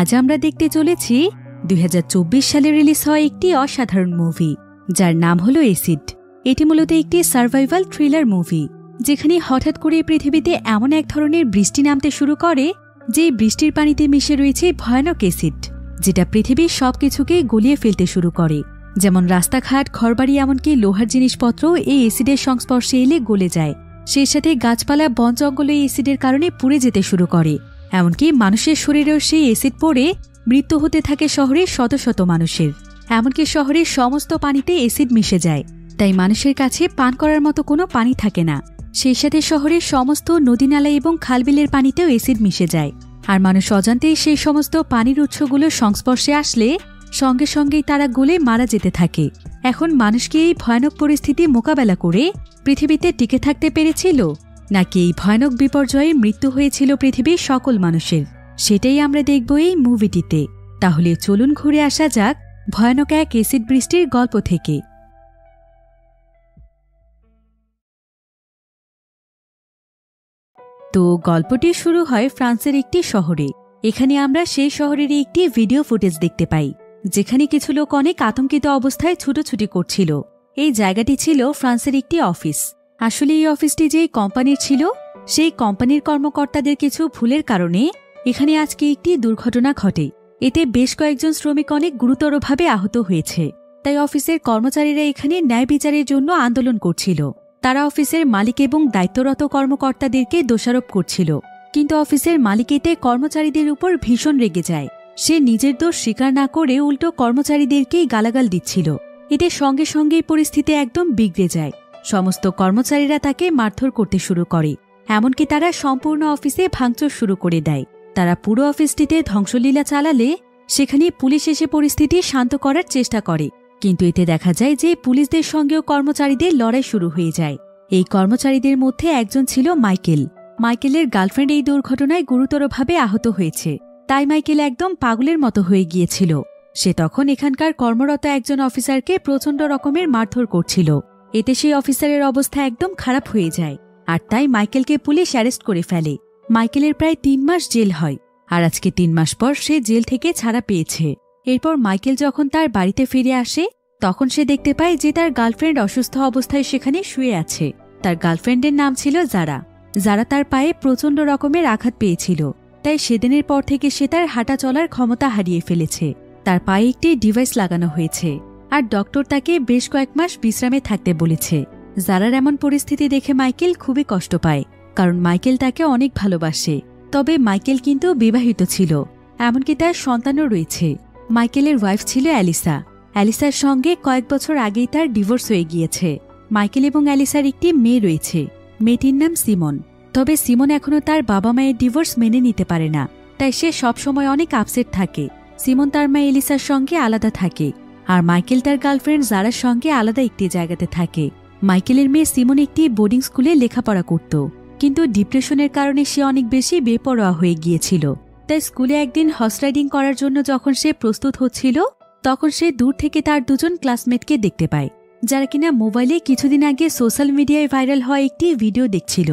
আজ আমরা দেখতে চলেছি 2024 সালে রিলিজ হওয়া একটি অসাধারণ মুভি যার নাম হলো এসিড। এটি মূলত একটি সার্ভাইভাল থ্রিলার মুভি, যেখানে হঠাৎ করে পৃথিবীতে এমন এক ধরনের বৃষ্টি নামতে শুরু করে যে বৃষ্টির পানিতে মিশে রয়েছে ভয়ানক এসিড, যেটা পৃথিবীর সবকিছুকে গলিয়ে ফেলতে শুরু করে। যেমন রাস্তাঘাট, ঘরবাড়ি, এমনকি লোহার জিনিসপত্র এই এসিডের সংস্পর্শে এলে গলে যায়। সেই সাথে গাছপালা, বন জঙ্গল এই এসিডের কারণে পুড়ে যেতে শুরু করে। এমনকি মানুষের শরীরেও সেই এসিড পড়ে মৃত্যু হতে থাকে শহরের শত শত মানুষের। এমনকি শহরের সমস্ত পানিতে এসিড মিশে যায়, তাই মানুষের কাছে পান করার মতো কোনো পানি থাকে না। সেই সাথে শহরের সমস্ত নদীনালা এবং খালবিলের পানিতেও এসিড মিশে যায়, আর মানুষ অজান্তেই সেই সমস্ত পানির উৎসগুলোর সংস্পর্শে আসলে সঙ্গে সঙ্গেই তারা গলে মারা যেতে থাকে। এখন মানুষকে এই ভয়ানক পরিস্থিতি মোকাবেলা করে পৃথিবীতে টিকে থাকতে পেরেছিল, নাকি এই ভয়ানক বিপর্যয়ে মৃত্যু হয়েছিল পৃথিবীর সকল মানুষের, সেটাই আমরা দেখব এই মুভিটিতে। তাহলে চলুন ঘুরে আসা যাক ভয়ানক এক এসিড বৃষ্টির গল্প থেকে। তো গল্পটি শুরু হয় ফ্রান্সের একটি শহরে। এখানে আমরা সেই শহরের একটি ভিডিও ফুটেজ দেখতে পাই, যেখানে কিছু লোক অনেক আতঙ্কিত অবস্থায় ছুটোছুটি করছিল। এই জায়গাটি ছিল ফ্রান্সের একটি অফিস। আসলে এই অফিসটি যে কোম্পানির ছিল, সেই কোম্পানির কর্মকর্তাদের কিছু ভুলের কারণে এখানে আজকে একটি দুর্ঘটনা ঘটে। এতে বেশ কয়েকজন শ্রমিক অনেক গুরুতরভাবে আহত হয়েছে। তাই অফিসের কর্মচারীরা এখানে ন্যায় বিচারের জন্য আন্দোলন করছিল। তারা অফিসের মালিক এবং দায়িত্বরত কর্মকর্তাদেরকে দোষারোপ করছিল, কিন্তু অফিসের মালিক এতে কর্মচারীদের উপর ভীষণ রেগে যায়। সে নিজের দোষ স্বীকার না করে উল্টো কর্মচারীদেরকেই গালাগাল দিচ্ছিল। এতে সঙ্গে সঙ্গেই পরিস্থিতি একদম বিগড়ে যায়। সমস্ত কর্মচারীরা তাকে মারধর করতে শুরু করে, এমনকি তারা সম্পূর্ণ অফিসে ভাঙচুর শুরু করে দেয়। তারা পুরো অফিসটিতে ধ্বংসলীলা চালালে সেখানে পুলিশ এসে পরিস্থিতি শান্ত করার চেষ্টা করে, কিন্তু এতে দেখা যায় যে পুলিশদের সঙ্গেও কর্মচারীদের লড়াই শুরু হয়ে যায়। এই কর্মচারীদের মধ্যে একজন ছিল মাইকেল। মাইকেলের গার্লফ্রেন্ড এই দুর্ঘটনায় গুরুতরভাবে আহত হয়েছে, তাই মাইকেল একদম পাগলের মতো হয়ে গিয়েছিল। সে তখন এখানকার কর্মরত একজন অফিসারকে প্রচণ্ড রকমের মারধর করছিল। এতে সেই অফিসারের অবস্থা একদম খারাপ হয়ে যায়, আর তাই মাইকেলকে পুলিশ অ্যারেস্ট করে ফেলে। মাইকেলের প্রায় 3 মাস জেল হয়, আর আজকে 3 মাস পর সে জেল থেকে ছাড়া পেয়েছে। এরপর মাইকেল যখন তার বাড়িতে ফিরে আসে, তখন সে দেখতে পায় যে তার গার্লফ্রেন্ড অসুস্থ অবস্থায় সেখানে শুয়ে আছে। তার গার্লফ্রেন্ডের নাম ছিল জারা। জারা তার পায়ে প্রচণ্ড রকমের আঘাত পেয়েছিল, তাই সেদিনের পর থেকে সে তার হাঁটা চলার ক্ষমতা হারিয়ে ফেলেছে। তার পায়ে একটি ডিভাইস লাগানো হয়েছে, আর ডক্টর তাকে বেশ কয়েক মাস বিশ্রামে থাকতে বলেছে। জারার এমন পরিস্থিতি দেখে মাইকেল খুবই কষ্ট পায়, কারণ মাইকেল তাকে অনেক ভালোবাসে। তবে মাইকেল কিন্তু বিবাহিত ছিল, এমনকি তার সন্তানও রয়েছে। মাইকেলের ওয়াইফ ছিল অ্যালিসা। অ্যালিসার সঙ্গে কয়েক বছর আগেই তার ডিভোর্স হয়ে গিয়েছে। মাইকেল এবং অ্যালিসার একটি মেয়ে রয়েছে, মেয়েটির নাম সিমন। তবে সিমন এখনও তার বাবা মায়ের ডিভোর্স মেনে নিতে পারে না, তাই সে সবসময় অনেক আপসেট থাকে। সিমন তার মা এলিসার সঙ্গে আলাদা থাকে, আর মাইকেল তার গার্লফ্রেন্ড জারার সঙ্গে আলাদা একটি জায়গাতে থাকে। মাইকেলের মেয়ে সিমন একটি বোর্ডিং স্কুলে লেখাপড়া করত, কিন্তু ডিপ্রেশনের কারণে সে অনেক বেশি বেপরোয়া হয়ে গিয়েছিল। তাই স্কুলে একদিন হর্স রাইডিং করার জন্য যখন সে প্রস্তুত হচ্ছিল, তখন সে দূর থেকে তার দুজন ক্লাসমেটকে দেখতে পায়, যারা কিনা মোবাইলে কিছুদিন আগে সোশ্যাল মিডিয়ায় ভাইরাল হওয়া একটি ভিডিও দেখছিল।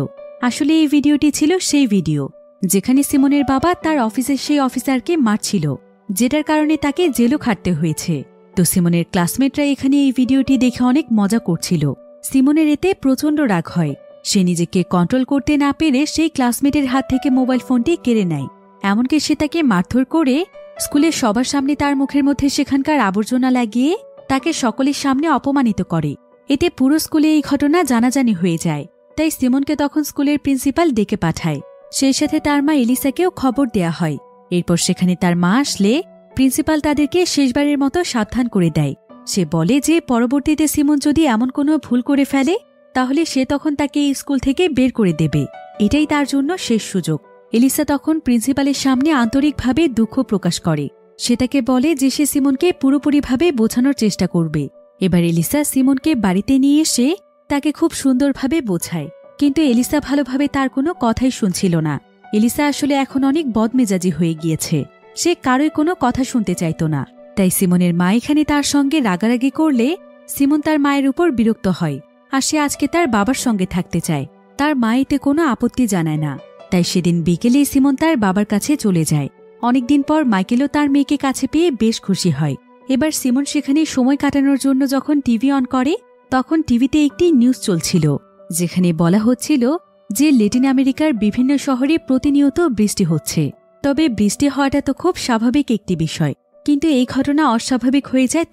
আসলে এই ভিডিওটি ছিল সেই ভিডিও যেখানে সিমনের বাবা তার অফিসের সেই অফিসারকে মারছিল, যেটার কারণে তাকে জেলও খাটতে হয়েছে। তো সিমনের ক্লাসমেটরা এখানে এই ভিডিওটি দেখে অনেক মজা করছিল। সিমনের এতে প্রচণ্ড রাগ হয়। সে নিজেকে কন্ট্রোল করতে না পেরে সেই ক্লাসমেটের হাত থেকে মোবাইল ফোনটি কেড়ে নেয়। এমনকি সে তাকে মারধর করে স্কুলের সবার সামনে তার মুখের মধ্যে সেখানকার আবর্জনা লাগিয়ে তাকে সকলের সামনে অপমানিত করে। এতে পুরো স্কুলে এই ঘটনা জানাজানি হয়ে যায়। তাই সিমনকে তখন স্কুলের প্রিন্সিপাল ডেকে পাঠায়। সেই সাথে তার মা এলিসাকেও খবর দেয়া হয়। এরপর সেখানে তার মা আসলে প্রিন্সিপাল তাদেরকে শেষবারের মতো সাবধান করে দেয়। সে বলে যে পরবর্তীতে সিমন যদি এমন কোনো ভুল করে ফেলে, তাহলে সে তখন তাকে এই স্কুল থেকে বের করে দেবে। এটাই তার জন্য শেষ সুযোগ। এলিসা তখন প্রিন্সিপালের সামনে আন্তরিকভাবে দুঃখ প্রকাশ করে। সে তাকে বলে যে সে সিমনকে পুরোপুরিভাবে বোঝানোর চেষ্টা করবে। এবার এলিসা সিমনকে বাড়িতে নিয়ে এসে তাকে খুব সুন্দরভাবে বোঝায়, কিন্তু এলিসা ভালোভাবে তার কোনো কথাই শুনছিল না। এলিসা আসলে এখন অনেক বদমেজাজি হয়ে গিয়েছে। সে কারোই কোনো কথা শুনতে চাইত না। তাই সিমনের মা এখানে তার সঙ্গে রাগারাগি করলে সিমন তার মায়ের উপর বিরক্ত হয়, আর সে আজকে তার বাবার সঙ্গে থাকতে চায়। তার মা এতে কোনো আপত্তি জানায় না। তাই সেদিন বিকেলে সিমন তার বাবার কাছে চলে যায়। অনেকদিন পর মাইকেলও তার মেয়েকে কাছে পেয়ে বেশ খুশি হয়। এবার সিমন সেখানে সময় কাটানোর জন্য যখন টিভি অন করে তখন টিভিতে একটি নিউজ চলছিল, যেখানে বলা হচ্ছিল যে ল্যাটিন আমেরিকার বিভিন্ন শহরে প্রতিনিয়ত বৃষ্টি হচ্ছে। তবে বৃষ্টি হওয়াটা তো খুব স্বাভাবিক একটি বিষয়, কিন্তু এই ঘটনা অস্বাভাবিক হয়ে যায়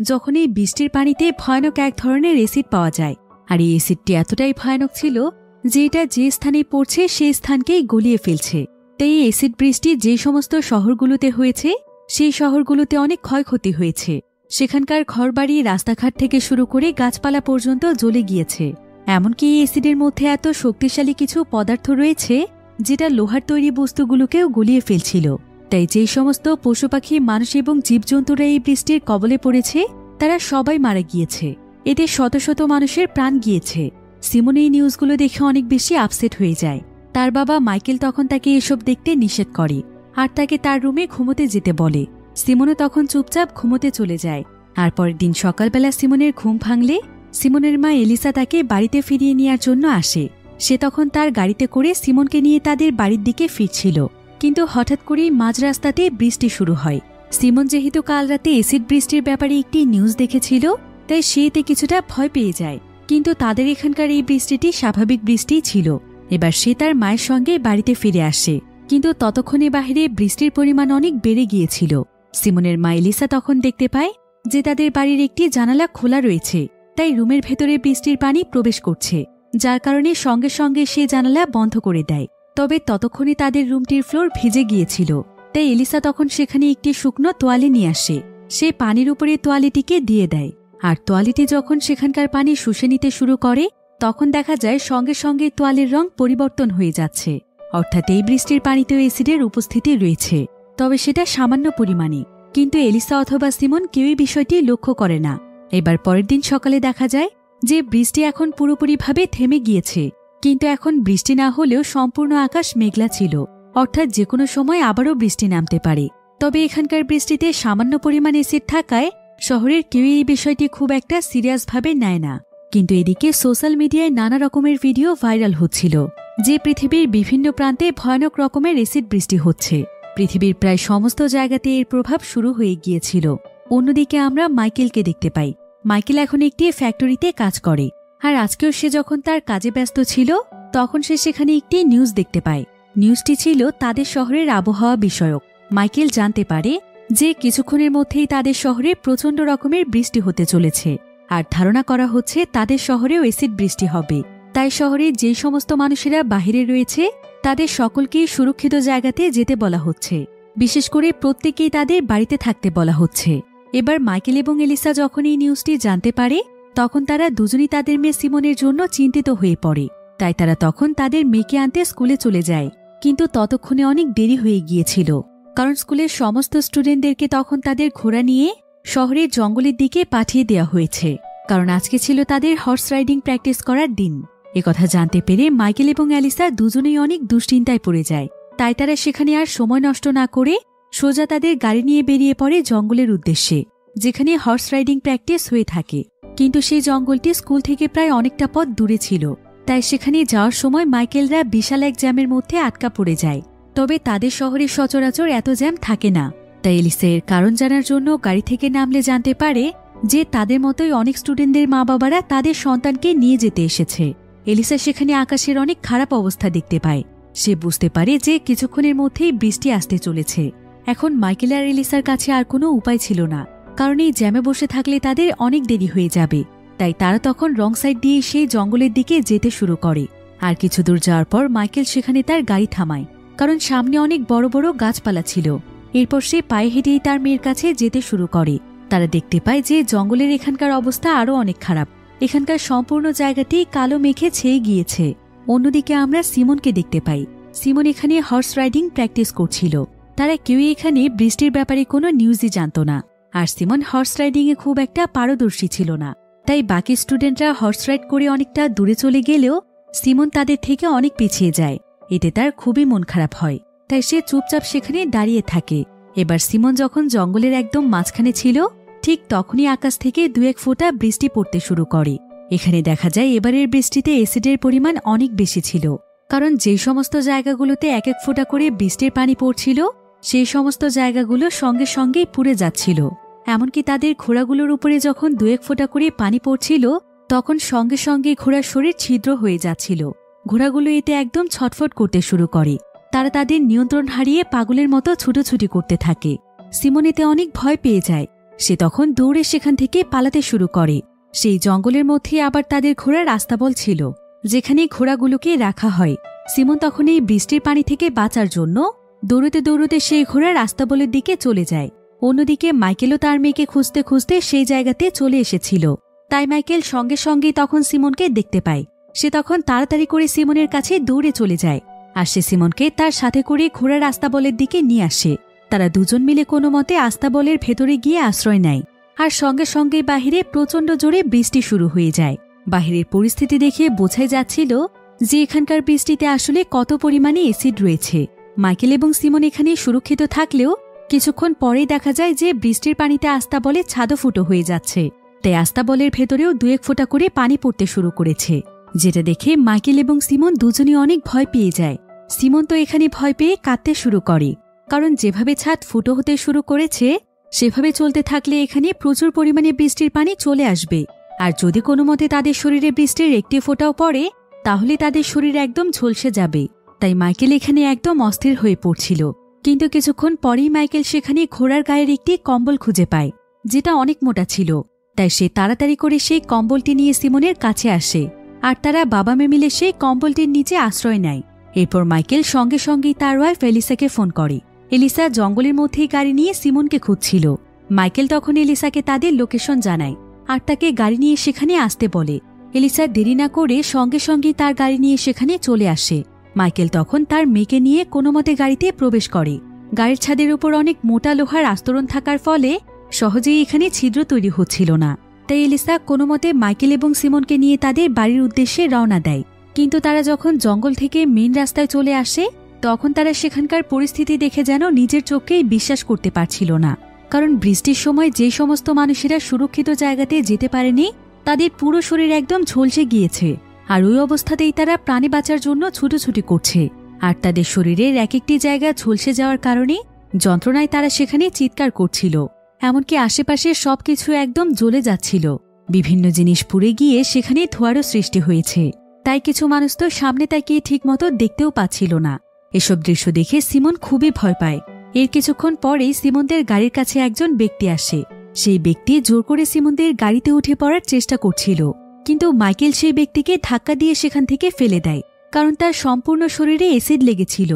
যখন এই বৃষ্টির পানিতে ভয়ানক এক ধরনের অ্যাসিড পাওয়া যায়। আর এই অ্যাসিডটি এতটাই ভয়ানক ছিল যে এটা যে স্থানে পড়ছে সেই স্থানকেই গলিয়ে ফেলছে। তাই এই অ্যাসিড বৃষ্টি যে সমস্ত শহরগুলোতে হয়েছে সেই শহরগুলোতে অনেক ক্ষয়ক্ষতি হয়েছে। সেখানকার ঘরবাড়ি, রাস্তাঘাট থেকে শুরু করে গাছপালা পর্যন্ত জ্বলে গিয়েছে। এমনকি এই অ্যাসিডের মধ্যে এত শক্তিশালী কিছু পদার্থ রয়েছে যেটা লোহার তৈরি বস্তুগুলোকেও গলিয়ে ফেলছিল। তাই যেই সমস্ত পশু পাখি, মানুষ এবং জীবজন্তুরা এই বৃষ্টির কবলে পড়েছে তারা সবাই মারা গিয়েছে। এতে শত শত মানুষের প্রাণ গিয়েছে। সিমন এই নিউজগুলো দেখে অনেক বেশি আপসেট হয়ে যায়। তার বাবা মাইকেল তখন তাকে এসব দেখতে নিষেধ করে আর তাকে তার রুমে ঘুমোতে যেতে বলে। সিমনও তখন চুপচাপ ঘুমোতে চলে যায়। আর পরের দিন সকালবেলা সিমনের ঘুম ভাঙলে সিমনের মা এলিসা তাকে বাড়িতে ফিরিয়ে নেওয়ার জন্য আসে। সে তখন তার গাড়িতে করে সিমনকে নিয়ে তাদের বাড়ির দিকে ফিরছিল, কিন্তু হঠাৎ করেই মাঝ রাস্তাতে বৃষ্টি শুরু হয়। সিমন যেহেতু কাল রাতে অ্যাসিড বৃষ্টির ব্যাপারে একটি নিউজ দেখেছিল তাই সে এতে কিছুটা ভয় পেয়ে যায়। কিন্তু তাদের এখানকার এই বৃষ্টিটি স্বাভাবিক বৃষ্টিই ছিল। এবার সে তার মায়ের সঙ্গে বাড়িতে ফিরে আসে, কিন্তু ততক্ষণে বাহিরে বৃষ্টির পরিমাণ অনেক বেড়ে গিয়েছিল। সিমনের মা এলিসা তখন দেখতে পায় যে তাদের বাড়ির একটি জানালা খোলা রয়েছে, তাই রুমের ভেতরে বৃষ্টির পানি প্রবেশ করছে, যার কারণে সঙ্গে সঙ্গে সে জানালা বন্ধ করে দেয়। তবে ততক্ষণে তাদের রুমটির ফ্লোর ভিজে গিয়েছিল, তাই এলিসা তখন সেখানে একটি শুকনো তোয়ালে নিয়ে আসে। সে পানির উপরে তোয়ালেটিকে দিয়ে দেয়, আর তোয়ালেটি যখন সেখানকার পানি শুষে নিতে শুরু করে তখন দেখা যায় সঙ্গে সঙ্গে তোয়ালের রং পরিবর্তন হয়ে যাচ্ছে। অর্থাৎ এই বৃষ্টির পানিতেও অ্যাসিডের উপস্থিতি রয়েছে, তবে সেটা সামান্য পরিমাণে। কিন্তু এলিসা অথবা সিমন কেউই বিষয়টি লক্ষ্য করে না। এবার পরের দিন সকালে দেখা যায় যে বৃষ্টি এখন পুরোপুরিভাবে থেমে গিয়েছে, কিন্তু এখন বৃষ্টি না হলেও সম্পূর্ণ আকাশ মেঘলা ছিল। অর্থাৎ যে কোনো সময় আবারও বৃষ্টি নামতে পারে। তবে এখানকার বৃষ্টিতে সামান্য পরিমাণ অ্যাসিড থাকায় শহরের কেউই এই বিষয়টি খুব একটা সিরিয়াসভাবে নেয় না। কিন্তু এদিকে সোশ্যাল মিডিয়ায় নানা রকমের ভিডিও ভাইরাল হচ্ছিল যে পৃথিবীর বিভিন্ন প্রান্তে ভয়ানক রকমের অ্যাসিড বৃষ্টি হচ্ছে। পৃথিবীর প্রায় সমস্ত জায়গাতে এর প্রভাব শুরু হয়ে গিয়েছিল। অন্যদিকে আমরা মাইকেলকে দেখতে পাই। মাইকেল এখন একটি ফ্যাক্টরিতে কাজ করে, আর আজকেও সে যখন তার কাজে ব্যস্ত ছিল তখন সে সেখানে একটি নিউজ দেখতে পায়। নিউজটি ছিল তাদের শহরের আবহাওয়া বিষয়ক। মাইকেল জানতে পারে যে কিছুক্ষণের মধ্যেই তাদের শহরে প্রচণ্ড রকমের বৃষ্টি হতে চলেছে, আর ধারণা করা হচ্ছে তাদের শহরেও অ্যাসিড বৃষ্টি হবে। তাই শহরে যে সমস্ত মানুষেরা বাহিরে রয়েছে তাদের সকলকেই সুরক্ষিত জায়গাতে যেতে বলা হচ্ছে। বিশেষ করে প্রত্যেকেই তাদের বাড়িতে থাকতে বলা হচ্ছে। এবার মাইকেল এবং এলিসা যখন এই নিউজটি জানতে পারে তখন তারা দুজনই তাদের মেয়ে সিমনের জন্য চিন্তিত হয়ে পড়ে। তাই তারা তখন তাদের মেয়েকে আনতে স্কুলে চলে যায়। কিন্তু ততক্ষণে অনেক দেরি হয়ে গিয়েছিল, কারণ স্কুলের সমস্ত স্টুডেন্টদেরকে তখন তাদের ঘোড়া নিয়ে শহরের জঙ্গলের দিকে পাঠিয়ে দেওয়া হয়েছে, কারণ আজকে ছিল তাদের হর্স রাইডিং প্র্যাকটিস করার দিন। একথা জানতে পেরে মাইকেল এবং অ্যালিসা দুজনেই অনেক দুশ্চিন্তায় পড়ে যায়। তাই তারা সেখানে আর সময় নষ্ট না করে সোজা তাদের গাড়ি নিয়ে বেরিয়ে পড়ে জঙ্গলের উদ্দেশ্যে, যেখানে হর্স রাইডিং প্র্যাকটিস হয়ে থাকে। কিন্তু সেই জঙ্গলটি স্কুল থেকে প্রায় অনেকটা পথ দূরে ছিল, তাই সেখানে যাওয়ার সময় মাইকেলরা বিশাল এক জ্যামের মধ্যে আটকা পড়ে যায়। তবে তাদের শহরে সচরাচর এত জ্যাম থাকে না। তাই এলিসা এর কারণ জানার জন্য গাড়ি থেকে নামলে জানতে পারে যে তাদের মতোই অনেক স্টুডেন্টদের মা বাবারা তাদের সন্তানকে নিয়ে যেতে এসেছে। এলিসা সেখানে আকাশের অনেক খারাপ অবস্থা দেখতে পায়। সে বুঝতে পারে যে কিছুক্ষণের মধ্যেই বৃষ্টি আসতে চলেছে। এখন মাইকেল আর এলিসার কাছে আর কোনো উপায় ছিল না, কারণ এই জ্যামে বসে থাকলে তাদের অনেক দেরি হয়ে যাবে। তাই তারা তখন রং সাইড দিয়ে সেই জঙ্গলের দিকে যেতে শুরু করে। আর কিছু দূর যাওয়ার পর মাইকেল সেখানে তার গাড়ি থামায়, কারণ সামনে অনেক বড় বড় গাছপালা ছিল। এরপর সে পায়ে হেঁটেই তার মেয়ের কাছে যেতে শুরু করে। তারা দেখতে পায় যে জঙ্গলের এখানকার অবস্থা আরও অনেক খারাপ। এখানকার সম্পূর্ণ জায়গাটি কালো মেঘে ছেয়ে গিয়েছে। অন্যদিকে আমরা সিমনকে দেখতে পাই। সিমন এখানে হর্স রাইডিং প্র্যাকটিস করছিল। তারা কেউই এখানে বৃষ্টির ব্যাপারে কোনো নিউজই জানত না, আর সিমন হর্স রাইডিংয়ে খুব একটা পারদর্শী ছিল না। তাই বাকি স্টুডেন্টরা হর্স রাইড করে অনেকটা দূরে চলে গেলেও সিমন তাদের থেকে অনেক পিছিয়ে যায়। এতে তার খুবই মন খারাপ হয়, তাই সে চুপচাপ সেখানে দাঁড়িয়ে থাকে। এবার সিমন যখন জঙ্গলের একদম মাঝখানে ছিল ঠিক তখনই আকাশ থেকে 2-1 ফোঁটা বৃষ্টি পড়তে শুরু করে। এখানে দেখা যায় এবারের বৃষ্টিতে অ্যাসিডের পরিমাণ অনেক বেশি ছিল, কারণ যে সমস্ত জায়গাগুলোতে 1-1 ফোঁটা করে বৃষ্টির পানি পড়ছিল সেই সমস্ত জায়গাগুলো সঙ্গে সঙ্গেই পুড়ে যাচ্ছিল। এমনকি তাদের ঘোড়াগুলোর উপরে যখন 2-1 ফোঁটা করে পানি পড়ছিল তখন সঙ্গে সঙ্গে ঘোড়ার শরীর ছিদ্র হয়ে যাচ্ছিল। ঘোড়াগুলো এতে একদম ছটফট করতে শুরু করে। তারা তাদের নিয়ন্ত্রণ হারিয়ে পাগলের মতো ছুটোছুটি করতে থাকে। সিমন এতে অনেক ভয় পেয়ে যায়। সে তখন দৌড়ে সেখান থেকে পালাতে শুরু করে। সেই জঙ্গলের মধ্যে আবার তাদের ঘোড়ার আস্তাবল ছিল, যেখানে ঘোড়াগুলোকে রাখা হয়। সিমন তখন এই বৃষ্টির পানি থেকে বাঁচার জন্য দৌড়তে দৌড়তে সেই ঘোড়ার আস্তাবলের দিকে চলে যায়। অন্যদিকে মাইকেলও তার মেয়েকে খুঁজতে খুঁজতে সেই জায়গাতে চলে এসেছিল। তাই মাইকেল সঙ্গে সঙ্গেই তখন সিমনকে দেখতে পায়। সে তখন তাড়াতাড়ি করে সিমনের কাছে দৌড়ে চলে যায়, আর সে সিমনকে তার সাথে করে ঘোড়ার আস্তাবলের দিকে নিয়ে আসে। তারা দুজন মিলে কোনো মতে আস্তাবলের ভেতরে গিয়ে আশ্রয় নেয়। আর সঙ্গে সঙ্গে বাহিরে প্রচণ্ড জোরে বৃষ্টি শুরু হয়ে যায়। বাহিরের পরিস্থিতি দেখে বোঝাই যাচ্ছিল যে এখানকার বৃষ্টিতে আসলে কত পরিমাণে অ্যাসিড রয়েছে। মাইকেল এবং সিমন এখানে সুরক্ষিত থাকলেও কিছুক্ষণ পরেই দেখা যায় যে বৃষ্টির পানিতে আস্তাবলে ছাদও ফুটো হয়ে যাচ্ছে। তাই আস্তাবলের ভেতরেও 2-1 ফোঁটা করে পানি পড়তে শুরু করেছে, যেটা দেখে মাইকেল এবং সিমন দুজনই অনেক ভয় পেয়ে যায়। সিমন তো এখানে ভয় পেয়ে কাঁদতে শুরু করে, কারণ যেভাবে ছাদ ফুটো হতে শুরু করেছে সেভাবে চলতে থাকলে এখানে প্রচুর পরিমাণে বৃষ্টির পানি চলে আসবে। আর যদি কোনো মতে তাদের শরীরে বৃষ্টির একটি ফোঁটাও পড়ে তাহলে তাদের শরীর একদম ঝলসে যাবে। তাই মাইকেল এখানে একদম অস্থির হয়ে পড়ছিল। কিন্তু কিছুক্ষণ পরেই মাইকেল সেখানে ঘোড়ার গায়ের একটি কম্বল খুঁজে পায়, যেটা অনেক মোটা ছিল। তাই সে তাড়াতাড়ি করে সেই কম্বলটি নিয়ে সিমনের কাছে আসে, আর তারা বাবা মেয়ে মিলে সেই কম্বলটির নিচে আশ্রয় নেয়। এরপর মাইকেল সঙ্গে সঙ্গেই তার ওয়াইফ এলিসাকে ফোন করে। এলিসা জঙ্গলের মধ্যেই গাড়ি নিয়ে সিমনকে খুঁজছিল। মাইকেল তখন এলিসাকে তাদের লোকেশন জানায়, আর তাকে গাড়ি নিয়ে সেখানে আসতে বলে। এলিসা দেরি না করে সঙ্গে সঙ্গেই তার গাড়ি নিয়ে সেখানে চলে আসে। মাইকেল তখন তার মেয়েকে নিয়ে কোনো মতে গাড়িতে প্রবেশ করে। গাড়ির ছাদের উপর অনেক মোটা লোহার আস্তরণ থাকার ফলে সহজেই এখানে ছিদ্র তৈরি হচ্ছিল না। তাই এলিসা কোনো মতে মাইকেল এবং সিমনকে নিয়ে তাদের বাড়ির উদ্দেশ্যে রওনা দেয়। কিন্তু তারা যখন জঙ্গল থেকে মেইন রাস্তায় চলে আসে তখন তারা সেখানকার পরিস্থিতি দেখে যেন নিজের চোখকেই বিশ্বাস করতে পারছিল না। কারণ বৃষ্টির সময় যে সমস্ত মানুষেরা সুরক্ষিত জায়গাতে যেতে পারেনি তাদের পুরো শরীর একদম ঝলসে গিয়েছে। আর ওই অবস্থাতেই তারা প্রাণে বাঁচার জন্য ছুটোছুটি করছে। আর তাদের শরীরের এক একটি জায়গা ঝলসে যাওয়ার কারণে যন্ত্রণায় তারা সেখানে চিৎকার করছিল। এমনকি আশেপাশের সবকিছু একদম জ্বলে যাচ্ছিল। বিভিন্ন জিনিস পুড়ে গিয়ে সেখানে ধোঁয়ারও সৃষ্টি হয়েছে। তাই কিছু মানুষ তো সামনে তাকিয়ে ঠিকমতো দেখতেও পাচ্ছিল না। এসব দৃশ্য দেখে সিমন খুবই ভয় পায়। এর কিছুক্ষণ পরেই সিমনদের গাড়ির কাছে একজন ব্যক্তি আসে। সেই ব্যক্তি জোর করে সিমনদের গাড়িতে উঠে পড়ার চেষ্টা করছিল, কিন্তু মাইকেল সেই ব্যক্তিকে ধাক্কা দিয়ে সেখান থেকে ফেলে দেয়, কারণ তার সম্পূর্ণ শরীরে অ্যাসিড লেগেছিল।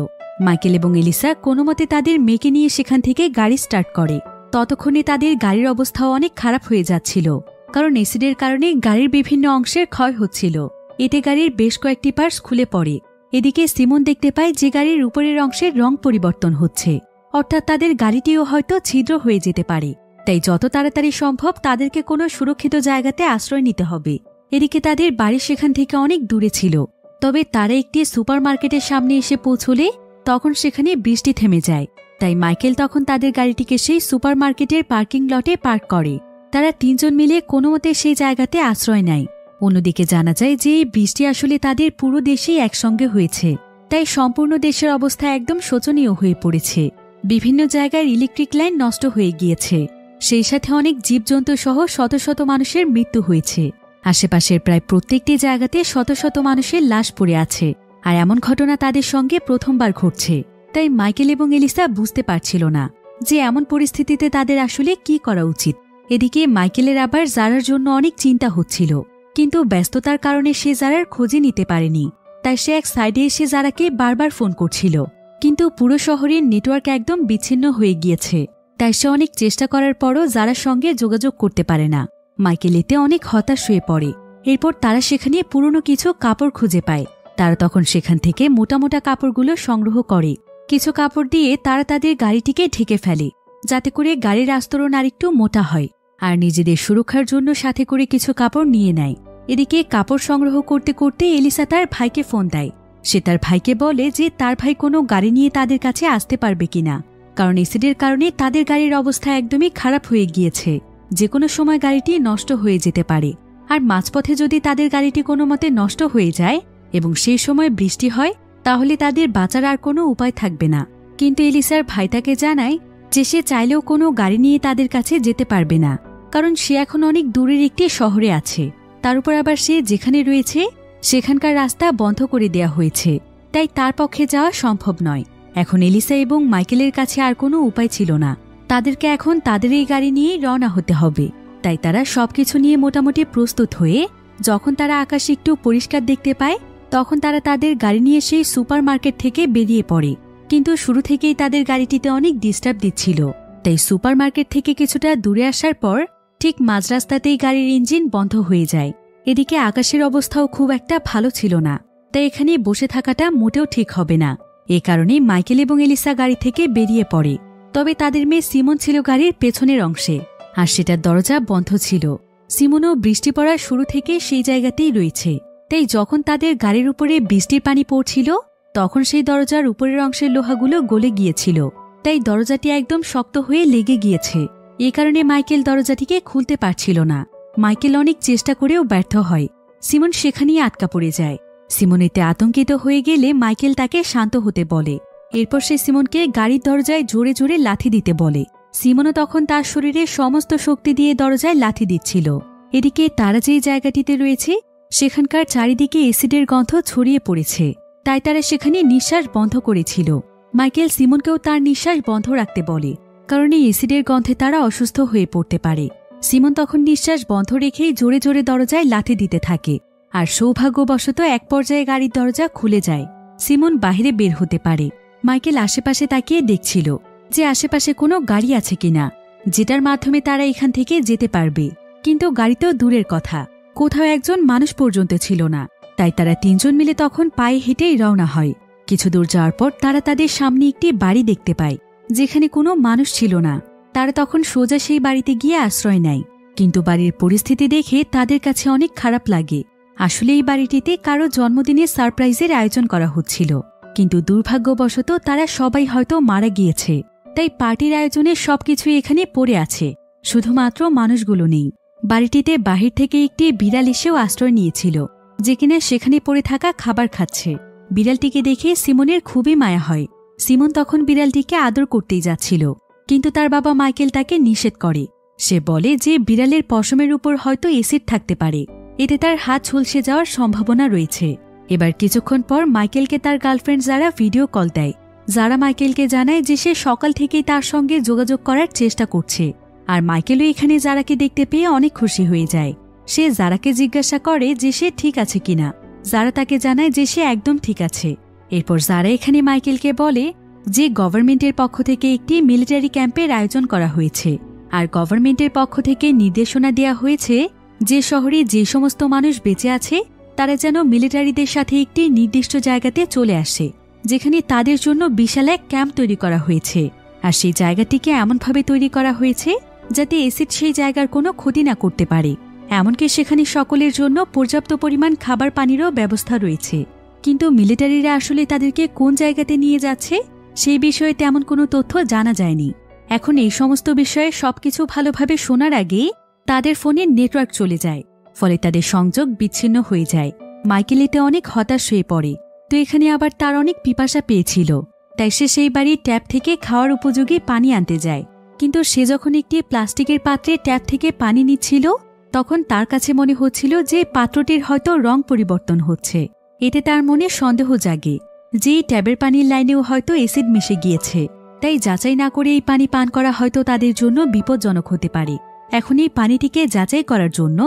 মাইকেল এবং এলিসা কোনো মতে তাদের মেয়েকে নিয়ে সেখান থেকে গাড়ি স্টার্ট করে। ততক্ষণে তাদের গাড়ির অবস্থাও অনেক খারাপ হয়ে যাচ্ছিল, কারণ অ্যাসিডের কারণে গাড়ির বিভিন্ন অংশের ক্ষয় হচ্ছিল। এতে গাড়ির বেশ কয়েকটি পার্টস খুলে পড়ে। এদিকে সিমন দেখতে পায় যে গাড়ির উপরের অংশের রং পরিবর্তন হচ্ছে, অর্থাৎ তাদের গাড়িটিও হয়তো ছিদ্র হয়ে যেতে পারে। তাই যত তাড়াতাড়ি সম্ভব তাদেরকে কোনো সুরক্ষিত জায়গাতে আশ্রয় নিতে হবে। এদিকে তাদের বাড়ি সেখান থেকে অনেক দূরে ছিল। তবে তারা একটি সুপারমার্কেটের সামনে এসে পৌঁছলে তখন সেখানে বৃষ্টি থেমে যায়। তাই মাইকেল তখন তাদের গাড়িটিকে সেই সুপারমার্কেটের পার্কিং লটে পার্ক করে। তারা তিনজন মিলে কোনোমতে সেই জায়গাতে আশ্রয় নেয়। অন্যদিকে জানা যায় যে এই বৃষ্টি আসলে তাদের পুরো দেশেই একসঙ্গে হয়েছে। তাই সম্পূর্ণ দেশের অবস্থা একদম শোচনীয় হয়ে পড়েছে। বিভিন্ন জায়গায় ইলেকট্রিক লাইন নষ্ট হয়ে গিয়েছে। সেই সাথে অনেক জীবজন্তু সহ শত শত মানুষের মৃত্যু হয়েছে। আশেপাশের প্রায় প্রত্যেকটি জায়গাতে শত শত মানুষের লাশ পড়ে আছে। আর এমন ঘটনা তাদের সঙ্গে প্রথমবার ঘটছে। তাই মাইকেল এবং এলিসা বুঝতে পারছিল না যে এমন পরিস্থিতিতে তাদের আসলে কি করা উচিত। এদিকে মাইকেলের আবার জারার জন্য অনেক চিন্তা হচ্ছিল, কিন্তু ব্যস্ততার কারণে সে জারার খোঁজে নিতে পারেনি। তাই সে এক সাইডে এসে জারাকে বারবার ফোন করছিল, কিন্তু পুরো শহরের নেটওয়ার্ক একদম বিচ্ছিন্ন হয়ে গিয়েছে। তাই সে অনেক চেষ্টা করার পরও জারার সঙ্গে যোগাযোগ করতে পারে না। মাইকেল এতে অনেক হতাশ হয়ে পড়ে। এরপর তারা সেখানে পুরনো কিছু কাপড় খুঁজে পায়। তারা তখন সেখান থেকে মোটা মোটা কাপড়গুলো সংগ্রহ করে। কিছু কাপড় দিয়ে তারা তাদের গাড়িটিকে ঢেকে ফেলে, যাতে করে গাড়ির আস্তরণ আরেকটু মোটা হয়। আর নিজেদের সুরক্ষার জন্য সাথে করে কিছু কাপড় নিয়ে নেয়। এদিকে কাপড় সংগ্রহ করতে করতে এলিসা তার ভাইকে ফোন দেয়। সে তার ভাইকে বলে যে তার ভাই কোনো গাড়ি নিয়ে তাদের কাছে আসতে পারবে কিনা, কারণ অ্যাসিডের কারণে তাদের গাড়ির অবস্থা একদমই খারাপ হয়ে গিয়েছে। যে কোনো সময় গাড়িটি নষ্ট হয়ে যেতে পারে। আর মাঝপথে যদি তাদের গাড়িটি কোনো মতে নষ্ট হয়ে যায় এবং সেই সময় বৃষ্টি হয়, তাহলে তাদের বাঁচার আর কোনো উপায় থাকবে না। কিন্তু এলিসার ভাই তাকে জানায় যে সে চাইলেও কোনো গাড়ি নিয়ে তাদের কাছে যেতে পারবে না, কারণ সে এখন অনেক দূরের একটি শহরে আছে। তার উপর আবার সে যেখানে রয়েছে সেখানকার রাস্তা বন্ধ করে দেয়া হয়েছে, তাই তার পক্ষে যাওয়া সম্ভব নয়। এখন এলিসা এবং মাইকেলের কাছে আর কোনো উপায় ছিল না, তাদেরকে এখন তাদের এই গাড়ি নিয়েই রওনা হতে হবে। তাই তারা সবকিছু নিয়ে মোটামুটি প্রস্তুত হয়ে যখন তারা আকাশ একটু পরিষ্কার দেখতে পায় তখন তারা তাদের গাড়ি নিয়ে সেই সুপার মার্কেট থেকে বেরিয়ে পড়ে। কিন্তু শুরু থেকেই তাদের গাড়িটিতে অনেক ডিস্টার্ব দিচ্ছিল, তাই সুপার মার্কেট থেকে কিছুটা দূরে আসার পর ঠিক মাঝ রাস্তাতেই গাড়ির ইঞ্জিন বন্ধ হয়ে যায়। এদিকে আকাশের অবস্থাও খুব একটা ভালো ছিল না, তাই এখানে বসে থাকাটা মোটেও ঠিক হবে না। এ কারণে মাইকেল এবং এলিসা গাড়ি থেকে বেরিয়ে পড়ে। তবে তাদের মেয়ে সিমন ছিল গাড়ির পেছনের অংশে, আর সেটার দরজা বন্ধ ছিল। সিমনও বৃষ্টি পড়ার শুরু থেকে সেই জায়গাতেই রয়েছে, তাই যখন তাদের গাড়ির উপরে বৃষ্টির পানি পড়ছিল তখন সেই দরজার উপরের অংশের লোহাগুলো গলে গিয়েছিল, তাই দরজাটি একদম শক্ত হয়ে লেগে গিয়েছে। এ কারণে মাইকেল দরজাটিকে খুলতে পারছিল না। মাইকেল অনেক চেষ্টা করেও ব্যর্থ হয়। সিমন সেখানেই আটকা পড়ে যায়। সিমন এতে আতঙ্কিত হয়ে গেলে মাইকেল তাকে শান্ত হতে বলে। এরপর সে সিমনকে গাড়ির দরজায় জোরে জোরে লাথি দিতে বলে। সিমনও তখন তার শরীরে সমস্ত শক্তি দিয়ে দরজায় লাথি দিচ্ছিল। এদিকে তারা যেই জায়গাটিতে রয়েছে সেখানকার চারিদিকে এসিডের গন্ধ ছড়িয়ে পড়েছে, তাই তারা সেখানে নিঃশ্বাস বন্ধ করেছিল। মাইকেল সিমনকেও তার নিঃশ্বাস বন্ধ রাখতে বলে, কারণ এই এসিডের গন্ধে তারা অসুস্থ হয়ে পড়তে পারে। সিমন তখন নিঃশ্বাস বন্ধ রেখেই জোরে জোরে দরজায় লাথি দিতে থাকে, আর সৌভাগ্যবশত এক পর্যায়ে গাড়ির দরজা খুলে যায়। সিমন বাহিরে বের হতে পারে। মাইকেল আশেপাশে তাকিয়ে দেখছিল যে আশেপাশে কোনো গাড়ি আছে কিনা যেটার মাধ্যমে তারা এখান থেকে যেতে পারবে, কিন্তু গাড়ি তো দূরের কথা, কোথাও একজন মানুষ পর্যন্ত ছিল না। তাই তারা তিনজন মিলে তখন পায়ে হেঁটেই রওনা হয়। কিছু দূর যাওয়ার পর তারা তাদের সামনে একটি বাড়ি দেখতে পায় যেখানে কোনো মানুষ ছিল না। তারা তখন সোজা সেই বাড়িতে গিয়ে আশ্রয় নেয়, কিন্তু বাড়ির পরিস্থিতি দেখে তাদের কাছে অনেক খারাপ লাগে। আসলে এই বাড়িটিতে কারো জন্মদিনের সারপ্রাইজের আয়োজন করা হচ্ছিল, কিন্তু দুর্ভাগ্যবশত তারা সবাই হয়তো মারা গিয়েছে, তাই পার্টির আয়োজনে সবকিছু এখানে পড়ে আছে, শুধুমাত্র মানুষগুলো নেই। বাড়িটিতে বাহির থেকে একটি বিড়াল এসেও আশ্রয় নিয়েছিল, যে কিনা সেখানে পড়ে থাকা খাবার খাচ্ছে। বিড়ালটিকে দেখে সিমনের খুবই মায়া হয়। সিমন তখন বিড়ালটিকে আদর করতেই যাচ্ছিল, কিন্তু তার বাবা মাইকেল তাকে নিষেধ করে। সে বলে যে বিড়ালের পশমের উপর হয়তো এসিড থাকতে পারে, এতে তার হাত ঝলসে যাওয়ার সম্ভাবনা রয়েছে। এবার কিছুক্ষণ পর মাইকেলকে তার গার্লফ্রেন্ড যারা ভিডিও কল দেয়। যারা মাইকেলকে জানায় যে সে সকাল থেকেই তার সঙ্গে যোগাযোগ করার চেষ্টা করছে, আর মাইকেলও এখানে যারাকে দেখতে পেয়ে অনেক খুশি হয়ে যায়। সে যারাকে জিজ্ঞাসা করে যে সে ঠিক আছে কিনা। যারা তাকে জানায় যে সে একদম ঠিক আছে। এরপর যারা এখানে মাইকেলকে বলে যে গভর্নমেন্টের পক্ষ থেকে একটি মিলিটারি ক্যাম্পের আয়োজন করা হয়েছে, আর গভর্নমেন্টের পক্ষ থেকে নির্দেশনা দেয়া হয়েছে যে শহরে যে সমস্ত মানুষ বেঁচে আছে তারা যেন মিলিটারিদের সাথে একটি নির্দিষ্ট জায়গাতে চলে আসে, যেখানে তাদের জন্য বিশাল এক ক্যাম্প তৈরি করা হয়েছে। আর সেই জায়গাটিকে এমনভাবে তৈরি করা হয়েছে যাতে এসিড সেই জায়গার কোনো ক্ষতি না করতে পারে। এমনকি সেখানে সকলের জন্য পর্যাপ্ত পরিমাণ খাবার পানিরও ব্যবস্থা রয়েছে। কিন্তু মিলিটারিরা আসলে তাদেরকে কোন জায়গাতে নিয়ে যাচ্ছে সেই বিষয়ে তেমন কোনো তথ্য জানা যায়নি। এখন এই সমস্ত বিষয়ে সবকিছু ভালোভাবে শোনার আগেই তাদের ফোনে নেটওয়ার্ক চলে যায়, ফলে তাদের সংযোগ বিচ্ছিন্ন হয়ে যায়। মাইকেল এতে অনেক হতাশ হয়ে পড়ে। তো এখানে আবার তার অনেক পিপাসা পেয়েছিল, তাই সে সেই বাড়ির ট্যাপ থেকে খাওয়ার উপযোগী পানি আনতে যায়। কিন্তু সে যখন একটি প্লাস্টিকের পাত্রে ট্যাপ থেকে পানি নিচ্ছিল তখন তার কাছে মনে হচ্ছিল যে পাত্রটির হয়তো রং পরিবর্তন হচ্ছে। এতে তার মনে সন্দেহ জাগে যে এই ট্যাবের পানির লাইনেও হয়তো এসিড মিশে গিয়েছে, তাই যাচাই না করে এই পানি পান করা হয়তো তাদের জন্য বিপজ্জনক হতে পারে। এখন এই পানিটিকে যাচাই করার জন্য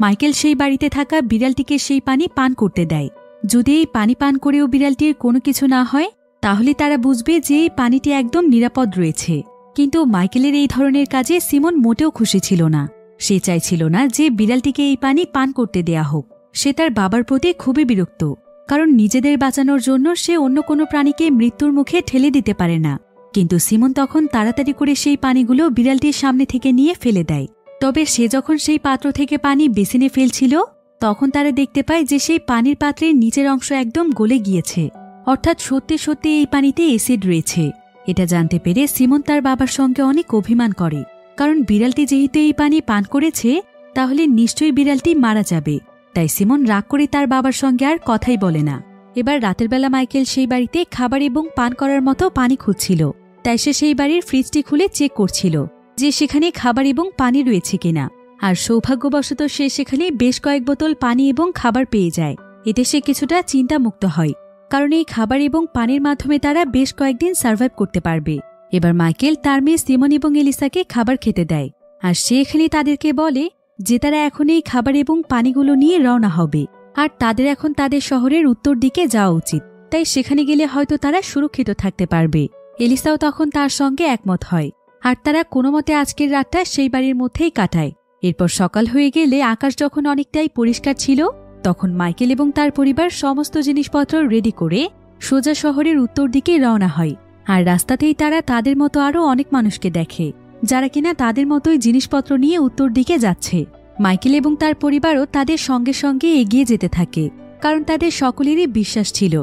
মাইকেল সেই বাড়িতে থাকা বিড়ালটিকে সেই পানি পান করতে দেয়। যদি এই পানি পান করেও বিড়ালটির কোনো কিছু না হয় তাহলে তারা বুঝবে যে এই পানিটি একদম নিরাপদ রয়েছে। কিন্তু মাইকেলের এই ধরনের কাজে সিমন মোটেও খুশি ছিল না। সে চাইছিল না যে বিড়ালটিকে এই পানি পান করতে দেয়া হোক। সে তার বাবার প্রতি খুবই বিরক্ত, কারণ নিজেদের বাঁচানোর জন্য সে অন্য কোনো প্রাণীকে মৃত্যুর মুখে ঠেলে দিতে পারে না। কিন্তু সিমন তখন তাড়াতাড়ি করে সেই পানিগুলো বিড়ালটির সামনে থেকে নিয়ে ফেলে দেয়। তবে সে যখন সেই পাত্র থেকে পানি বেসিনে ফেলছিল তখন তারা দেখতে পায় যে সেই পানির পাত্রের নিচের অংশ একদম গলে গিয়েছে, অর্থাৎ সত্যি সত্যি এই পানিতে এসিড রয়েছে। এটা জানতে পেরে সিমন তার বাবার সঙ্গে অনেক অভিমান করে, কারণ বিড়ালটি যেহেতু এই পানি পান করেছে তাহলে নিশ্চয়ই বিড়ালটি মারা যাবে। তাই সিমন রাগ করে তার বাবার সঙ্গে আর কথাই বলে না। এবার রাতের বেলা মাইকেল সেই বাড়িতে খাবার এবং পান করার মতো পানি খুঁজছিল। তাই সে সেই বাড়ির ফ্রিজটি খুলে চেক করছিল যে সেখানে খাবার এবং পানি রয়েছে কিনা। আর সৌভাগ্যবশত সে সেখানে বেশ কয়েক বোতল পানি এবং খাবার পেয়ে যায়। এতে সে কিছুটা চিন্তামুক্ত হয়, কারণ এই খাবার এবং পানির মাধ্যমে তারা বেশ কয়েকদিন সার্ভাইভ করতে পারবে। এবার মাইকেল তার মেয়ে সিমন এবং এলিসাকে খাবার খেতে দেয়, আর সে এখানে তাদেরকে বলে যে তারা এখন এই খাবার এবং পানিগুলো নিয়ে রওনা হবে, আর তাদের এখন তাদের শহরের উত্তর দিকে যাওয়া উচিত। তাই সেখানে গেলে হয়তো তারা সুরক্ষিত থাকতে পারবে। এলিসাও তখন তার সঙ্গে একমত হয়, আর তারা কোনো মতে আজকের রাতটা সেই বাড়ির মধ্যেই কাটায়। এরপর সকাল হয়ে গেলে আকাশ যখন অনেকটাই পরিষ্কার ছিল, তখন মাইকেল এবং তার পরিবার সমস্ত জিনিসপত্র রেডি করে সোজা শহরের উত্তর দিকে রওনা হয়। আর রাস্তাতেই তারা তাদের মতো আরও অনেক মানুষকে দেখে, যারা কিনা তাদের মতোই জিনিসপত্র নিয়ে উত্তর দিকে যাচ্ছে। মাইকেল এবং তার পরিবারও তাদের সঙ্গে সঙ্গে এগিয়ে যেতে থাকে, কারণ তাদের সকলেরই বিশ্বাস ছিল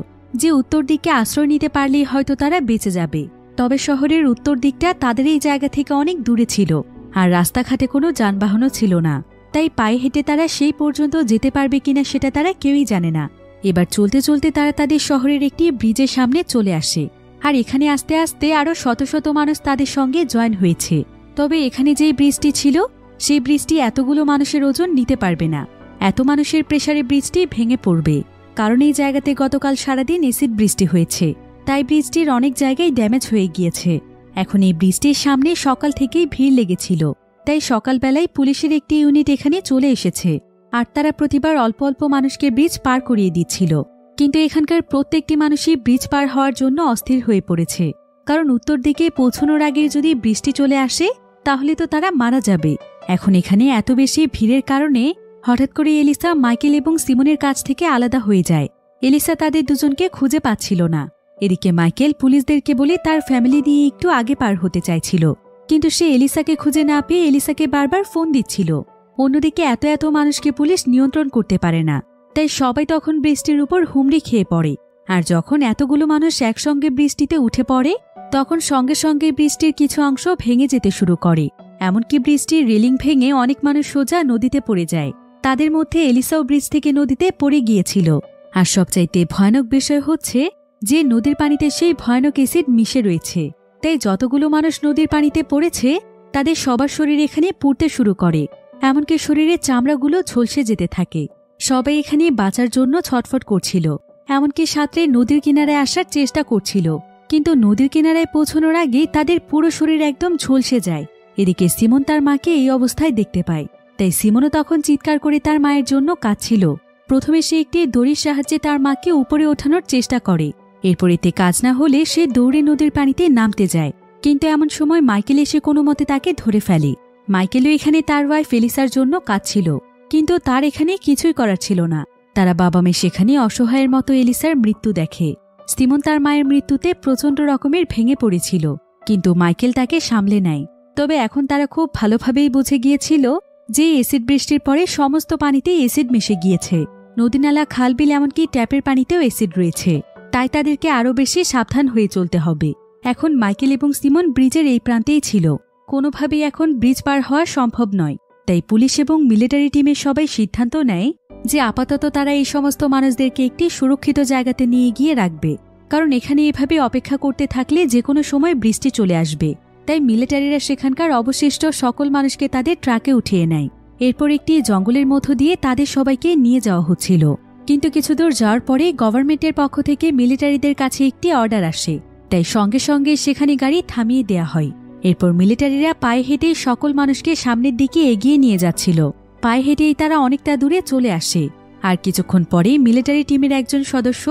যে উত্তর দিকে আশ্রয় নিতে পারলেই হয়তো তারা বেঁচে যাবে। তবে শহরের উত্তর দিকটা তাদের এই জায়গা থেকে অনেক দূরে ছিল, আর রাস্তাঘাটে কোনো যানবাহনও ছিল না। তাই পায়ে হেঁটে তারা সেই পর্যন্ত যেতে পারবে কিনা সেটা তারা কেউই জানে না। এবার চলতে চলতে তারা তাদের শহরের একটি ব্রিজের সামনে চলে আসে, আর এখানে আস্তে আস্তে আরও শত শত মানুষ তাদের সঙ্গে জয়েন হয়েছে। তবে এখানে যেই ব্রিজটি ছিল, সেই ব্রিজটি এতগুলো মানুষের ওজন নিতে পারবে না। এত মানুষের প্রেসারে ব্রিজটি ভেঙে পড়বে, কারণ এই জায়গাতে গতকাল সারাদিন এসিড বৃষ্টি হয়েছে, তাই ব্রিজটির অনেক জায়গায় ড্যামেজ হয়ে গিয়েছে। এখন এই ব্রিজটির সামনে সকাল থেকেই ভিড় লেগেছিল, তাই সকালবেলায় পুলিশের একটি ইউনিট এখানে চলে এসেছে, আর তারা প্রতিবার অল্প অল্প মানুষকে ব্রিজ পার করিয়ে দিচ্ছিল। কিন্তু এখানকার প্রত্যেকটি মানুষই ব্রিজ পার হওয়ার জন্য অস্থির হয়ে পড়েছে, কারণ উত্তর দিকে পৌঁছানোর আগে যদি বৃষ্টি চলে আসে তাহলে তো তারা মারা যাবে। এখন এখানে এত বেশি ভিড়ের কারণে হঠাৎ করে এলিসা মাইকেল এবং সিমনের কাছ থেকে আলাদা হয়ে যায়। এলিসা তাদের দুজনকে খুঁজে পাচ্ছিল না। এদিকে মাইকেল পুলিশদেরকে বলে তার ফ্যামিলি নিয়ে একটু আগে পার হতে চাইছিল, কিন্তু সে এলিসাকে খুঁজে না পেয়ে এলিসাকে বারবার ফোন দিচ্ছিল। অন্যদিকে এত এত মানুষকে পুলিশ নিয়ন্ত্রণ করতে পারে না, তাই সবাই তখন বৃষ্টির উপর হুমড়ি খেয়ে পড়ে। আর যখন এতগুলো মানুষ একসঙ্গে বৃষ্টিতে উঠে পড়ে, তখন সঙ্গে সঙ্গে বৃষ্টির কিছু অংশ ভেঙে যেতে শুরু করে। এমনকি বৃষ্টির রেলিং ভেঙে অনেক মানুষ সোজা নদীতে পড়ে যায়। তাদের মধ্যে এলিসাও ব্রিজ থেকে নদীতে পড়ে গিয়েছিল। আর সবচাইতে ভয়ানক বিষয় হচ্ছে যে নদীর পানিতে সেই ভয়ানক অ্যাসিড মিশে রয়েছে। তাই যতগুলো মানুষ নদীর পানিতে পড়েছে তাদের সবার শরীর এখানে পুড়তে শুরু করে, এমনকি শরীরের চামড়াগুলো ঝলসে যেতে থাকে। সবাই এখানে বাঁচার জন্য ছটফট করছিল, এমনকি সাঁতরে নদীর কিনারায় আসার চেষ্টা করছিল, কিন্তু নদীর কিনারায় পৌঁছানোর আগে তাদের পুরো শরীর একদম ঝলসে যায়। এদিকে সিমন তার মাকে এই অবস্থায় দেখতে পায়, তাই সিমনও তখন চিৎকার করে তার মায়ের জন্য কাঁদছিল। প্রথমে সে একটি দড়ির সাহায্যে তার মাকে উপরে ওঠানোর চেষ্টা করে। এরপর এতে কাজ না হলে সে দৌড়ে নদীর পানিতে নামতে যায়, কিন্তু এমন সময় মাইকেল এসে কোনো মতে তাকে ধরে ফেলে। মাইকেলও এখানে তার ওয়াইফ এলিসার জন্য কাঁদছিল, কিন্তু তার এখানে কিছুই করার ছিল না। তারা বাবা মেয়ে সেখানে অসহায়ের মতো এলিসার মৃত্যু দেখে। সিমন তার মায়ের মৃত্যুতে প্রচণ্ড রকমের ভেঙে পড়েছিল, কিন্তু মাইকেল তাকে সামলে নেয়। তবে এখন তারা খুব ভালোভাবেই বুঝে গিয়েছিল যে এসিড বৃষ্টির পরে সমস্ত পানিতেই এসিড মিশে গিয়েছে। নদীনালা, খালবিল, এমনকি ট্যাপের পানিতেও এসিড রয়েছে, তাই তাদেরকে আরও বেশি সাবধান হয়ে চলতে হবে। এখন মাইকেল এবং সিমন ব্রিজের এই প্রান্তেই ছিল। কোনোভাবেই এখন ব্রিজ পার হওয়া সম্ভব নয়, তাই পুলিশ এবং মিলিটারি টিমের সবাই সিদ্ধান্ত নেয় যে আপাতত তারা এই সমস্ত মানুষদেরকে একটি সুরক্ষিত জায়গাতে নিয়ে গিয়ে রাখবে, কারণ এখানে এভাবে অপেক্ষা করতে থাকলে যে কোনো সময় বৃষ্টি চলে আসবে। তাই মিলিটারিরা সেখানকার অবশিষ্ট সকল মানুষকে তাদের ট্রাকে উঠিয়ে নেয়। এরপর একটি জঙ্গলের মধ্য দিয়ে তাদের সবাইকে নিয়ে যাওয়া হচ্ছিল, কিন্তু কিছু দূর যাওয়ার পরে গভর্নমেন্টের পক্ষ থেকে মিলিটারিদের কাছে একটি অর্ডার আসে, তাই সঙ্গে সঙ্গে সেখানে গাড়ি থামিয়ে দেয়া হয়। এরপর মিলিটারিরা পায়ে হেঁটে সকল মানুষকে সামনের দিকে এগিয়ে নিয়ে যাচ্ছিল। পায়ে হেঁটেই তারা অনেকটা দূরে চলে আসে, আর কিছুক্ষণ পরে মিলিটারি টিমের একজন সদস্য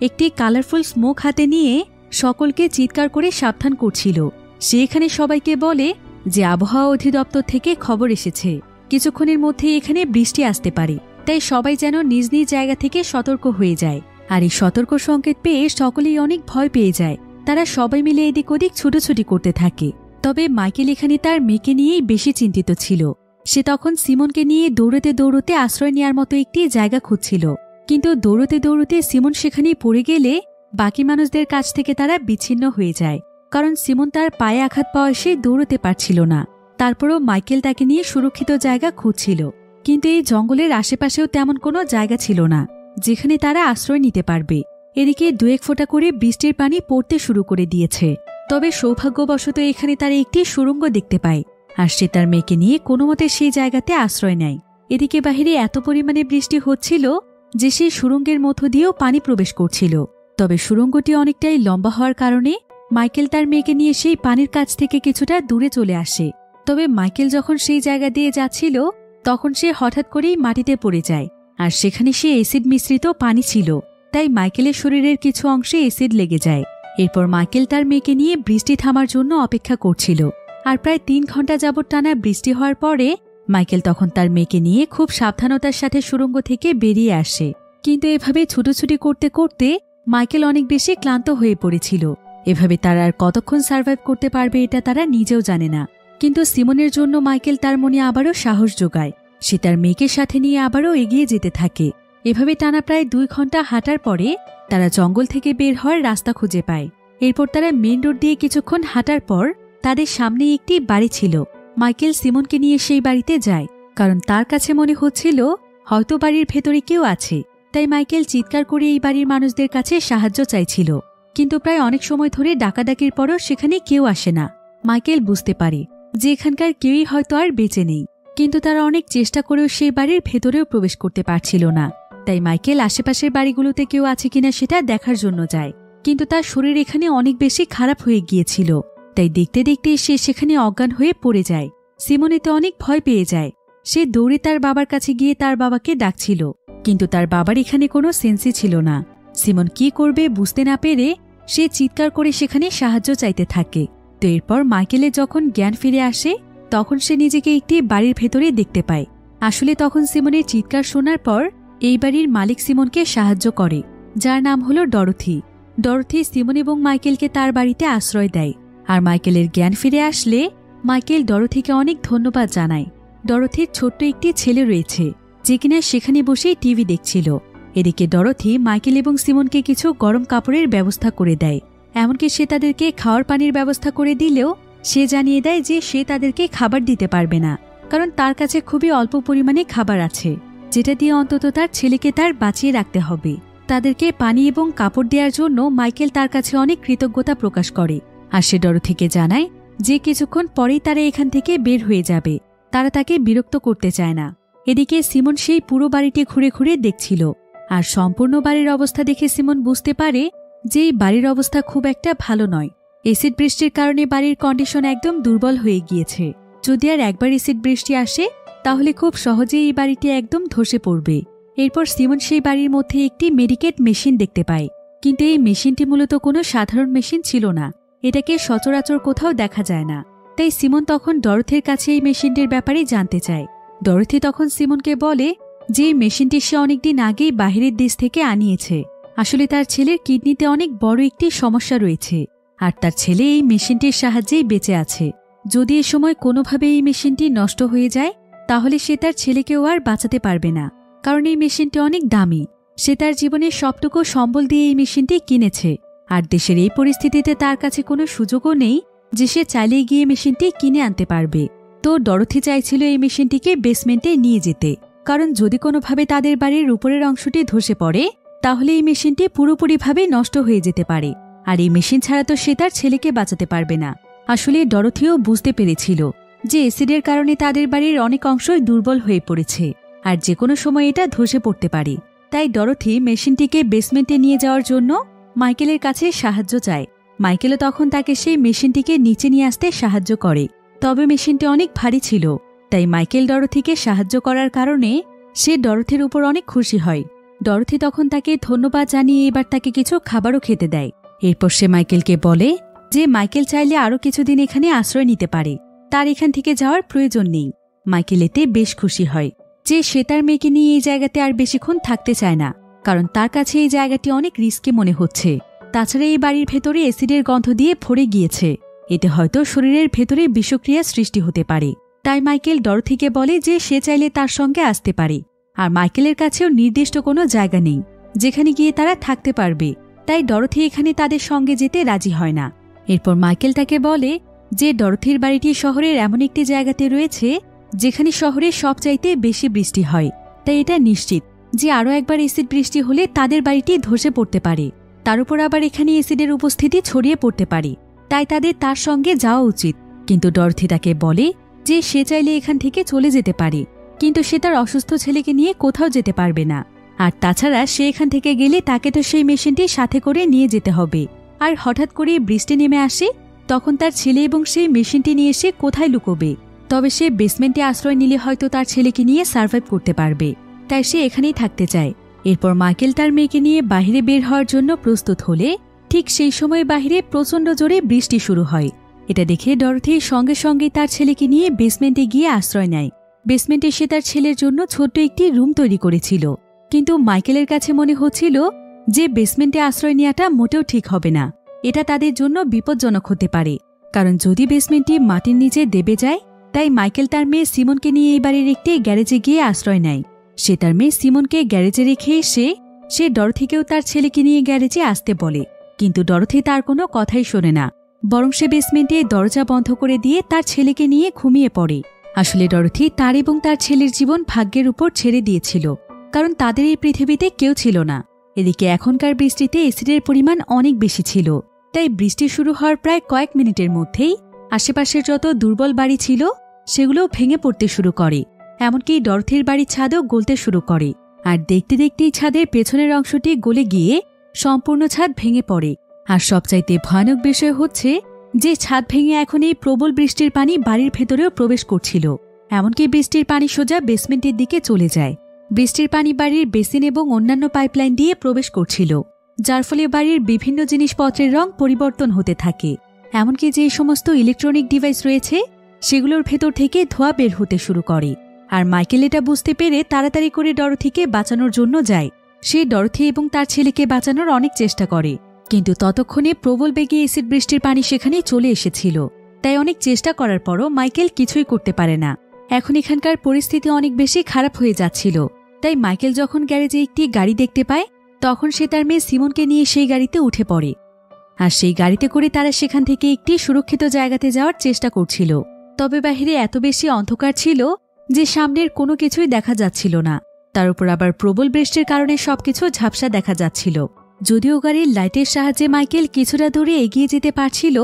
একটি কালারফুল স্মোক হাতে নিয়ে সকলকে চিৎকার করে সাবধান করছিল। সে এখানে সবাইকে বলে যে আবহাওয়া অধিদপ্তর থেকে খবর এসেছে, কিছুক্ষণের মধ্যে এখানে বৃষ্টি আসতে পারে, তাই সবাই যেন নিজ নিজ জায়গা থেকে সতর্ক হয়ে যায়। আর এই সতর্ক সংকেত পেয়ে সকলেই অনেক ভয় পেয়ে যায়। তারা সবাই মিলে এদিক ওদিক ছুটোছুটি করতে থাকে। তবে মাইকেল এখানে তার মেয়েকে নিয়েই বেশি চিন্তিত ছিল। সে তখন সিমনকে নিয়ে দৌড়তে দৌড়তে আশ্রয় নেওয়ার মতো একটি জায়গা খুঁজছিল, কিন্তু দৌড়তে দৌড়তে সিমন সেখানেই পড়ে গেলে বাকি মানুষদের কাছ থেকে তারা বিচ্ছিন্ন হয়ে যায়, কারণ সিমন তার পায়ে আঘাত পাওয়া সে দৌড়তে পারছিল না। তারপরও মাইকেল তাকে নিয়ে সুরক্ষিত জায়গা খুঁজছিল, কিন্তু এই জঙ্গলের আশেপাশেও তেমন কোনো জায়গা ছিল না যেখানে তারা আশ্রয় নিতে পারবে। এদিকে 2-1 ফোঁটা করে বৃষ্টির পানি পড়তে শুরু করে দিয়েছে। তবে সৌভাগ্যবশত এখানে তারা একটি সুড়ঙ্গ দেখতে পায়, আর সে তার মেয়েকে নিয়ে কোনোমতে সেই জায়গাতে আশ্রয় নেয়। এদিকে বাহিরে এত পরিমাণে বৃষ্টি হচ্ছিল যে সেই সুড়ঙ্গের মধ্য দিয়েও পানি প্রবেশ করছিল। তবে সুড়ঙ্গটি অনেকটাই লম্বা হওয়ার কারণে মাইকেল তার মেয়েকে নিয়ে সেই পানির কাছ থেকে কিছুটা দূরে চলে আসে। তবে মাইকেল যখন সেই জায়গা দিয়ে যাচ্ছিল তখন সে হঠাৎ করেই মাটিতে পড়ে যায়, আর সেখানে সে অ্যাসিড মিশ্রিত পানি ছিল, তাই মাইকেলের শরীরের কিছু অংশে অ্যাসিড লেগে যায়। এরপর মাইকেল তার মেয়েকে নিয়ে বৃষ্টি থামার জন্য অপেক্ষা করছিল, আর প্রায় 3 ঘন্টা যাবৎ টানা বৃষ্টি হওয়ার পরে মাইকেল তখন তার মেয়েকে নিয়ে খুব সাবধানতার সাথে সুড়ঙ্গ থেকে বেরিয়ে আসে। কিন্তু এভাবে ছুটোছুটি করতে করতে মাইকেল অনেক বেশি ক্লান্ত হয়ে পড়েছিল। এভাবে তারা আর কতক্ষণ সার্ভাইভ করতে পারবে এটা তারা নিজেও জানে না। কিন্তু সিমনের জন্য মাইকেল তার মনে আবারও সাহস যোগায়। সে তার মেয়েকে সাথে নিয়ে আবারও এগিয়ে যেতে থাকে। এভাবে টানা প্রায় 2 ঘন্টা হাঁটার পরে তারা জঙ্গল থেকে বের হওয়ার রাস্তা খুঁজে পায়। এরপর তারা মেন রোড দিয়ে কিছুক্ষণ হাঁটার পর তাদের সামনে একটি বাড়ি ছিল। মাইকেল সিমনকে নিয়ে সেই বাড়িতে যায়, কারণ তার কাছে মনে হচ্ছিল হয়তো বাড়ির ভেতরে কেউ আছে। তাই মাইকেল চিৎকার করে এই বাড়ির মানুষদের কাছে সাহায্য চাইছিল। কিন্তু প্রায় অনেক সময় ধরে ডাকাডাকির পরও সেখানে কেউ আসে না। মাইকেল বুঝতে পারে যে এখানকার কেউই হয়তো আর বেঁচে নেই, কিন্তু তারা অনেক চেষ্টা করেও সেই বাড়ির ভেতরেও প্রবেশ করতে পারছিল না। তাই মাইকেল আশেপাশের বাড়িগুলোতে কেউ আছে কিনা সেটা দেখার জন্য যায়। কিন্তু তার শরীর এখানে অনেক বেশি খারাপ হয়ে গিয়েছিল, তাই দেখতে দেখতে সে সেখানে অজ্ঞান হয়ে পড়ে যায়। সিমন এতে অনেক ভয় পেয়ে যায়। সে দৌড়ে তার বাবার কাছে গিয়ে তার বাবাকে ডাকছিল, কিন্তু তার বাবার এখানে কোনো সেন্সই ছিল না। সিমন কি করবে বুঝতে না পেরে সে চিৎকার করে সেখানে সাহায্য চাইতে থাকে। তো এরপর মাইকেলের যখন জ্ঞান ফিরে আসে তখন সে নিজেকে একটি বাড়ির ভেতরে দেখতে পায়। আসলে তখন সিমনের চিৎকার শোনার পর এই বাড়ির মালিক সিমনকে সাহায্য করে, যার নাম হলো ডরোথি। ডরোথি সিমন এবং মাইকেলকে তার বাড়িতে আশ্রয় দেয়। আর মাইকেলের জ্ঞান ফিরে আসলে মাইকেল ডরোথিকে অনেক ধন্যবাদ জানায়। ডরোথির ছোট্ট একটি ছেলে রয়েছে যে কিনা সেখানে বসেই টিভি দেখছিল। এদিকে ডরোথি মাইকেল এবং সিমনকে কিছু গরম কাপড়ের ব্যবস্থা করে দেয়। এমনকি সে তাদেরকে খাওয়ার পানির ব্যবস্থা করে দিলেও সে জানিয়ে দেয় যে সে তাদেরকে খাবার দিতে পারবে না, কারণ তার কাছে খুবই অল্প পরিমাণে খাবার আছে, যেটা দিয়ে অন্তত তার ছেলেকে তার বাঁচিয়ে রাখতে হবে। তাদেরকে পানি এবং কাপড় দেওয়ার জন্য মাইকেল তার কাছে অনেক কৃতজ্ঞতা প্রকাশ করে। আর সে ডরোথিকে জানায় যে কিছুক্ষণ পরেই তারা এখান থেকে বের হয়ে যাবে, তারা তাকে বিরক্ত করতে চায় না। এদিকে সিমন সেই পুরো বাড়িটি ঘুরে ঘুরে দেখছিল, আর সম্পূর্ণ বাড়ির অবস্থা দেখে সিমন বুঝতে পারে যে এই বাড়ির অবস্থা খুব একটা ভালো নয়। এসিড বৃষ্টির কারণে বাড়ির কন্ডিশন একদম দুর্বল হয়ে গিয়েছে। যদি আর একবার এসিড বৃষ্টি আসে তাহলে খুব সহজেই এই বাড়িটি একদম ধসে পড়বে। এরপর সিমন সেই বাড়ির মধ্যে একটি মেডিকেট মেশিন দেখতে পায়, কিন্তু এই মেশিনটি মূলত কোনো সাধারণ মেশিন ছিল না। এটাকে সচরাচর কোথাও দেখা যায় না। তাই সিমন তখন ডরোথির কাছে এই মেশিনটির ব্যাপারে জানতে চায়। ডরোথি তখন সিমনকে বলে যে এই মেশিনটি সে অনেকদিন আগেই বাহিরের দেশ থেকে আনিয়েছে। আসলে তার ছেলের কিডনিতে অনেক বড় একটি সমস্যা রয়েছে, আর তার ছেলে এই মেশিনটির সাহায্যেই বেঁচে আছে। যদি এ সময় কোনোভাবে এই মেশিনটি নষ্ট হয়ে যায় তাহলে সে তার ছেলেকেও আর বাঁচাতে পারবে না, কারণ এই মেশিনটি অনেক দামি। সে তার জীবনের সবটুকু সম্বল দিয়ে এই মেশিনটি কিনেছে, আর দেশের এই পরিস্থিতিতে তার কাছে কোনো সুযোগও নেই যে সে চাইলেই গিয়ে মেশিনটি কিনে আনতে পারবে। তো ডরোথি চাইছিল এই মেশিনটিকে বেসমেন্টে নিয়ে যেতে, কারণ যদি কোনোভাবে তাদের বাড়ির উপরের অংশটি ধসে পড়ে তাহলে এই মেশিনটি পুরোপুরিভাবে নষ্ট হয়ে যেতে পারে, আর এই মেশিন ছাড়া তো সে তার ছেলেকে বাঁচাতে পারবে না। আসলে ডরোথিও বুঝতে পেরেছিল যে অ্যাসিডের কারণে তাদের বাড়ির অনেক অংশই দুর্বল হয়ে পড়েছে, আর যে কোনো সময় এটা ধসে পড়তে পারে। তাই ডরোথি মেশিনটিকে বেসমেন্টে নিয়ে যাওয়ার জন্য মাইকেলের কাছে সাহায্য চায়। মাইকেলও তখন তাকে সেই মেশিনটিকে নিচে নিয়ে আসতে সাহায্য করে। তবে মেশিনটি অনেক ভারী ছিল, তাই মাইকেল ডরোথিকে সাহায্য করার কারণে সে ডরোথির উপর অনেক খুশি হয়। ডরোথি তখন তাকে ধন্যবাদ জানিয়ে এবার তাকে কিছু খাবারও খেতে দেয়। এরপর সে মাইকেলকে বলে যে মাইকেল চাইলে আরও কিছুদিন এখানে আশ্রয় নিতে পারে, তার এখান থেকে যাওয়ার প্রয়োজন নেই। মাইকেল এতে বেশ খুশি হয় যে সে তার মেয়েকে নিয়ে এই জায়গাতে আর বেশিক্ষণ থাকতে চায় না, কারণ তার কাছে এই জায়গাটি অনেক রিস্কি মনে হচ্ছে। তাছাড়া এই বাড়ির ভেতরে অ্যাসিডের গন্ধ দিয়ে ভরে গিয়েছে, এতে হয়তো শরীরের ভেতরে বিষক্রিয়া সৃষ্টি হতে পারে। তাই মাইকেল ডরোথিকে বলে যে সে চাইলে তার সঙ্গে আসতে পারে, আর মাইকেলের কাছেও নির্দিষ্ট কোনো জায়গা নেই যেখানে গিয়ে তারা থাকতে পারবে। তাই ডরোথি এখানে তাদের সঙ্গে যেতে রাজি হয় না। এরপর মাইকেল তাকে বলে যে ডরোথির বাড়িটি শহরের এমন একটি জায়গাতে রয়েছে যেখানে শহরে সবচাইতে বেশি বৃষ্টি হয়, তাই এটা নিশ্চিত যে আরও একবার অ্যাসিড বৃষ্টি হলে তাদের বাড়িটি ধসে পড়তে পারে। তার উপর আবার এখানে অ্যাসিডের উপস্থিতি ছড়িয়ে পড়তে পারে, তাই তাদের তার সঙ্গে যাওয়া উচিত। কিন্তু ডরথি তাকে বলে যে সে চাইলে এখান থেকে চলে যেতে পারে, কিন্তু সে তার অসুস্থ ছেলেকে নিয়ে কোথাও যেতে পারবে না। আর তাছাড়া সে এখান থেকে গেলে তাকে তো সেই মেশিনটি সাথে করে নিয়ে যেতে হবে। আর হঠাৎ করে বৃষ্টি নেমে আসে, তখন তার ছেলে এবং সেই মেশিনটি নিয়ে সে কোথায় লুকোবে? তবে সে বেসমেন্টে আশ্রয় নিলে হয়তো তার ছেলেকে নিয়ে সার্ভাইভ করতে পারবে, তাই সে এখানেই থাকতে চায়। এরপর মাইকেল তার মেয়েকে নিয়ে বাহিরে বের হওয়ার জন্য প্রস্তুত হলে ঠিক সেই সময় বাহিরে প্রচণ্ড জোরে বৃষ্টি শুরু হয়। এটা দেখে ডরথি সঙ্গে সঙ্গে তার ছেলেকে নিয়ে বেসমেন্টে গিয়ে আশ্রয় নেয়। বেসমেন্টে সে তার ছেলের জন্য ছোট্ট একটি রুম তৈরি করেছিল, কিন্তু মাইকেলের কাছে মনে হচ্ছিল যে বেসমেন্টে আশ্রয় নেওয়াটা মোটেও ঠিক হবে না। এটা তাদের জন্য বিপজ্জনক হতে পারে, কারণ যদি বেসমেন্টটি মাটির নিচে দেবে যায়। তাই মাইকেল তার মেয়ে সিমনকে নিয়ে এই বাড়ির একটি গ্যারেজে গিয়ে আশ্রয় নেয়। সে তার মেয়ে সিমনকে গ্যারেজে রেখে সে ডরথিকেও তার ছেলেকে নিয়ে গ্যারেজে আসতে বলে, কিন্তু ডরথি তার কোনো কথাই শোনে না, বরং সে বেসমেন্টে দরজা বন্ধ করে দিয়ে তার ছেলেকে নিয়ে ঘুমিয়ে পড়ে। আসলে ডরথি তার এবং তার ছেলের জীবন ভাগ্যের উপর ছেড়ে দিয়েছিল, কারণ তাদের এই পৃথিবীতে কেউ ছিল না। এদিকে এখনকার বৃষ্টিতে অ্যাসিডের পরিমাণ অনেক বেশি ছিল, তাই বৃষ্টি শুরু হওয়ার প্রায় কয়েক মিনিটের মধ্যেই আশেপাশের যত দুর্বল বাড়ি ছিল সেগুলো ভেঙে পড়তে শুরু করে। এমনকি ডরথির বাড়ির ছাদও গলতে শুরু করে, আর দেখতে দেখতেই ছাদের পেছনের অংশটি গলে গিয়ে সম্পূর্ণ ছাদ ভেঙে পড়ে। আর সবচাইতে ভয়ানক বিষয় হচ্ছে যে ছাদ ভেঙে এখন এই প্রবল বৃষ্টির পানি বাড়ির ভেতরেও প্রবেশ করছিল। এমনকি বৃষ্টির পানি সোজা বেসমেন্টের দিকে চলে যায়। বৃষ্টির পানি বাড়ির বেসিন এবং অন্যান্য পাইপলাইন দিয়ে প্রবেশ করছিল, যার ফলে বাড়ির বিভিন্ন জিনিসপত্রের রং পরিবর্তন হতে থাকে। এমনকি যে সমস্ত ইলেকট্রনিক ডিভাইস রয়েছে সেগুলোর ভেতর থেকে ধোঁয়া বের হতে শুরু করে। আর মাইকেল এটা বুঝতে পেরে তাড়াতাড়ি করে ডরথিকে বাঁচানোর জন্য যায়। সে ডরথি এবং তার ছেলেকে বাঁচানোর অনেক চেষ্টা করে, কিন্তু ততক্ষণে প্রবল বেগে অ্যাসিড বৃষ্টির পানি সেখানে চলে এসেছিল। তাই অনেক চেষ্টা করার পরও মাইকেল কিছুই করতে পারে না। এখন এখানকার পরিস্থিতি অনেক বেশি খারাপ হয়ে যাচ্ছিল। তাই মাইকেল যখন গ্যারেজে একটি গাড়ি দেখতে পায়, তখন সে তার মেয়ে সিমনকে নিয়ে সেই গাড়িতে উঠে পড়ে। আর সেই গাড়িতে করে তারা সেখান থেকে একটি সুরক্ষিত জায়গাতে যাওয়ার চেষ্টা করছিল। তবে বাহিরে এত বেশি অন্ধকার ছিল যে সামনের কোনো কিছুই দেখা যাচ্ছিল না। তার উপর আবার প্রবল বৃষ্টির কারণে সবকিছু ঝাপসা দেখা যাচ্ছিল। যদিও গাড়ির লাইটের সাহায্যে মাইকেল কিছুটা দূরে এগিয়ে যেতে পারছিল,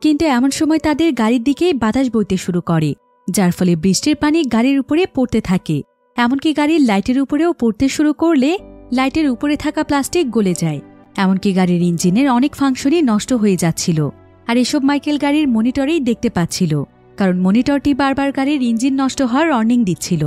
কিন্তু এমন সময় তাদের গাড়ির দিকে বাতাস বইতে শুরু করে, যার ফলে বৃষ্টির পানি গাড়ির উপরে পড়তে থাকে। এমনকি গাড়ির লাইটের উপরেও পড়তে শুরু করলে লাইটের উপরে থাকা প্লাস্টিক গলে যায়। এমনকি গাড়ির ইঞ্জিনের অনেক ফাংশনই নষ্ট হয়ে যাচ্ছিল। আর এসব মাইকেল গাড়ির মনিটরেই দেখতে পাচ্ছিল, কারণ মনিটরটি বারবার গাড়ির ইঞ্জিন নষ্ট হওয়ার ওয়ার্নিং দিচ্ছিল।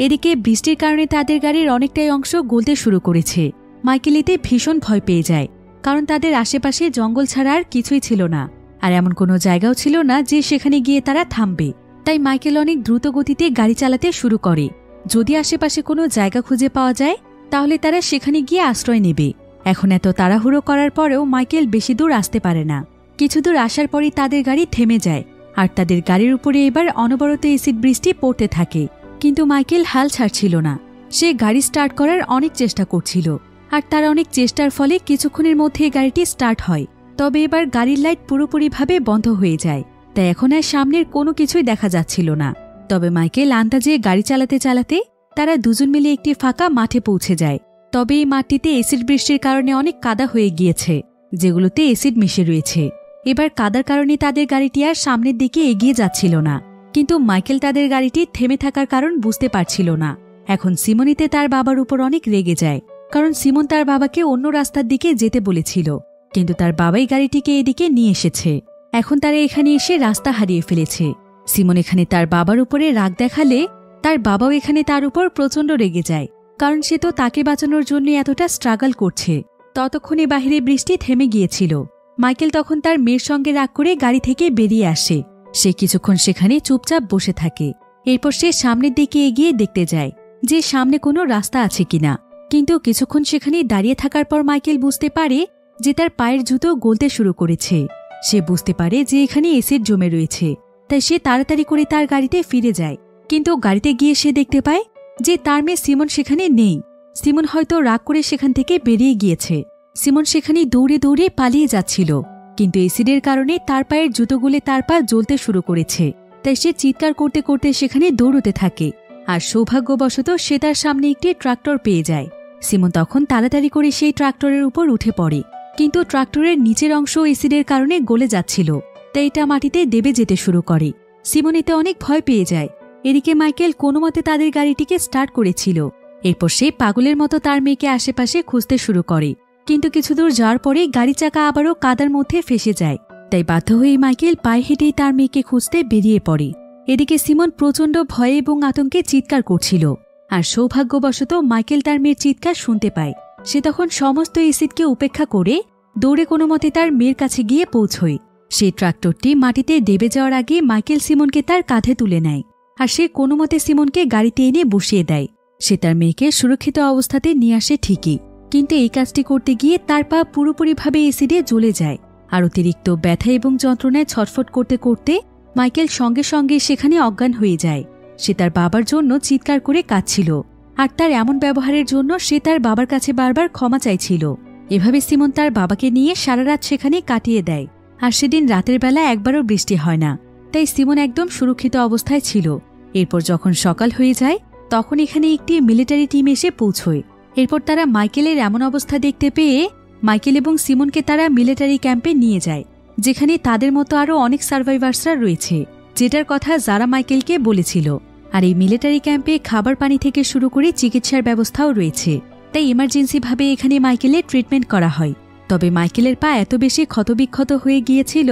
এদিকে বৃষ্টির কারণে তাদের গাড়ির অনেকটাই অংশ গলতে শুরু করেছে। মাইকেল এতে ভীষণ ভয় পেয়ে যায়, কারণ তাদের আশেপাশে জঙ্গল ছাড়া আর কিছুই ছিল না, আর এমন কোনো জায়গাও ছিল না যে সেখানে গিয়ে তারা থামবে। তাই মাইকেল অনেক দ্রুত গতিতে গাড়ি চালাতে শুরু করে। যদি আশেপাশে কোনো জায়গা খুঁজে পাওয়া যায় তাহলে তারা সেখানে গিয়ে আশ্রয় নেবে। এখন এত তাড়াহুড়ো করার পরেও মাইকেল বেশি দূর আসতে পারে না। কিছু দূর আসার পরই তাদের গাড়ি থেমে যায়, আর তাদের গাড়ির উপরে এবার অনবরত অ্যাসিড বৃষ্টি পড়তে থাকে। কিন্তু মাইকেল হাল ছাড়ছিল না। সে গাড়ি স্টার্ট করার অনেক চেষ্টা করছিল, আর তার অনেক চেষ্টার ফলে কিছুক্ষণের মধ্যে গাড়িটি স্টার্ট হয়। তবে এবার গাড়ির লাইট পুরোপুরিভাবে বন্ধ হয়ে যায়, তাই এখন আর সামনের কোনো কিছুই দেখা যাচ্ছিল না। তবে মাইকেল আন্দাজে গাড়ি চালাতে চালাতে তারা দুজন মিলে একটি ফাঁকা মাঠে পৌঁছে যায়। তবে এই মাঠটিতে অ্যাসিড বৃষ্টির কারণে অনেক কাদা হয়ে গিয়েছে, যেগুলোতে অ্যাসিড মিশে রয়েছে। এবার কাদার কারণে তাদের গাড়িটি আর সামনের দিকে এগিয়ে যাচ্ছিল না। কিন্তু মাইকেল তাদের গাড়িটি থেমে থাকার কারণ বুঝতে পারছিল না। এখন সিমনিতে তার বাবার উপর অনেক রেগে যায়, কারণ সিমন তার বাবাকে অন্য রাস্তার দিকে যেতে বলেছিল, কিন্তু তার বাবাই গাড়িটিকে এদিকে নিয়ে এসেছে। এখন তারা এখানে এসে রাস্তা হারিয়ে ফেলেছে। সিমন এখানে তার বাবার উপরে রাগ দেখালে তার বাবাও এখানে তার উপর প্রচণ্ড রেগে যায়, কারণ সে তো তাকে বাঁচানোর জন্য এতটা স্ট্রাগল করছে। ততক্ষণে বাহিরে বৃষ্টি থেমে গিয়েছিল। মাইকেল তখন তার মেয়ের সঙ্গে রাগ করে গাড়ি থেকে বেরিয়ে আসে। সে কিছুক্ষণ সেখানে চুপচাপ বসে থাকে। এরপর সে সামনের দিকে এগিয়ে দেখতে যায় যে সামনে কোনো রাস্তা আছে কিনা। কিন্তু কিছুক্ষণ সেখানে দাঁড়িয়ে থাকার পর মাইকেল বুঝতে পারে যে তার পায়ের জুতো গলতে শুরু করেছে। সে বুঝতে পারে যে এখানে অ্যাসিড জমে রয়েছে, তাই সে তাড়াতাড়ি করে তার গাড়িতে ফিরে যায়। কিন্তু গাড়িতে গিয়ে সে দেখতে পায় যে তার মেয়ে সিমন সেখানে নেই। সিমন হয়তো রাগ করে সেখান থেকে বেরিয়ে গিয়েছে। সিমন সেখানে দৌড়ে দৌড়ে পালিয়ে যাচ্ছিল, কিন্তু অ্যাসিডের কারণে তার পায়ের জুতোগুলো তার পা জ্বলতে শুরু করেছে। তাই সে চিৎকার করতে করতে সেখানে দৌড়তে থাকে। আর সৌভাগ্যবশত সে তার সামনে একটি ট্রাক্টর পেয়ে যায়। সিমন তখন তাড়াতাড়ি করে সেই ট্রাক্টরের উপর উঠে পড়ে। কিন্তু ট্রাক্টরের নিচের অংশ এসিডের কারণে গলে যাচ্ছিল, তাই এটা মাটিতে দেবে যেতে শুরু করে। সিমন এতে অনেক ভয় পেয়ে যায়। এদিকে মাইকেল কোনোমতে তাদের গাড়িটিকে স্টার্ট করেছিল। এরপর সে পাগলের মতো তার মেয়েকে আশেপাশে খুঁজতে শুরু করে, কিন্তু কিছু দূর যাওয়ার পরে গাড়ি চাকা আবারও কাদার মধ্যে ফেসে যায়। তাই বাধ্য হয়ে মাইকেল পায়ে হেঁটেই তার মেয়েকে খুঁজতে বেরিয়ে পড়ে। এদিকে সিমন প্রচণ্ড ভয়ে এবং আতঙ্কে চিৎকার করছিল, আর সৌভাগ্যবশত মাইকেল তার মেয়ের চিৎকার শুনতে পায়। সে তখন সমস্ত এসিডকে উপেক্ষা করে দৌড়ে কোনো মতে তার মেয়ের কাছে গিয়ে পৌঁছয়। সেই ট্রাক্টরটি মাটিতে ডেবে যাওয়ার আগে মাইকেল সিমনকে তার কাঁধে তুলে নেয়, আর সে কোনো মতে সিমনকে গাড়িতে এনে বসিয়ে দেয়। সে তার মেয়েকে সুরক্ষিত অবস্থাতে নিয়ে আসে ঠিকই, কিন্তু এই কাজটি করতে গিয়ে তার পা পুরোপুরিভাবে এসিডে জ্বলে যায়। আর অতিরিক্ত ব্যথা এবং যন্ত্রণায় ছটফট করতে করতে মাইকেল সঙ্গে সঙ্গে সেখানে অজ্ঞান হয়ে যায়। সে তার বাবার জন্য চিৎকার করে কাঁদছিল, আর তার এমন ব্যবহারের জন্য সে তার বাবার কাছে বারবার ক্ষমা চাইছিল। এভাবে সিমন তার বাবাকে নিয়ে সারা রাত সেখানে কাটিয়ে দেয়। আর সেদিন রাতের বেলা একবারও বৃষ্টি হয় না, তাই সিমন একদম সুরক্ষিত অবস্থায় ছিল। এরপর যখন সকাল হয়ে যায় তখন এখানে একটি মিলিটারি টিম এসে পৌঁছয়। এরপর তারা মাইকেলের এমন অবস্থা দেখতে পেয়ে মাইকেল এবং সিমনকে তারা মিলিটারি ক্যাম্পে নিয়ে যায়, যেখানে তাদের মতো আরও অনেক সার্ভাইভার্সরা রয়েছে, যেটার কথা যারা মাইকেলকে বলেছিল। আর এই মিলিটারি ক্যাম্পে খাবার পানি থেকে শুরু করে চিকিৎসার ব্যবস্থাও রয়েছে, তাই ইমার্জেন্সিভাবে এখানে মাইকেলের ট্রিটমেন্ট করা হয়। তবে মাইকেলের পা এত বেশি ক্ষতবিক্ষত হয়ে গিয়েছিল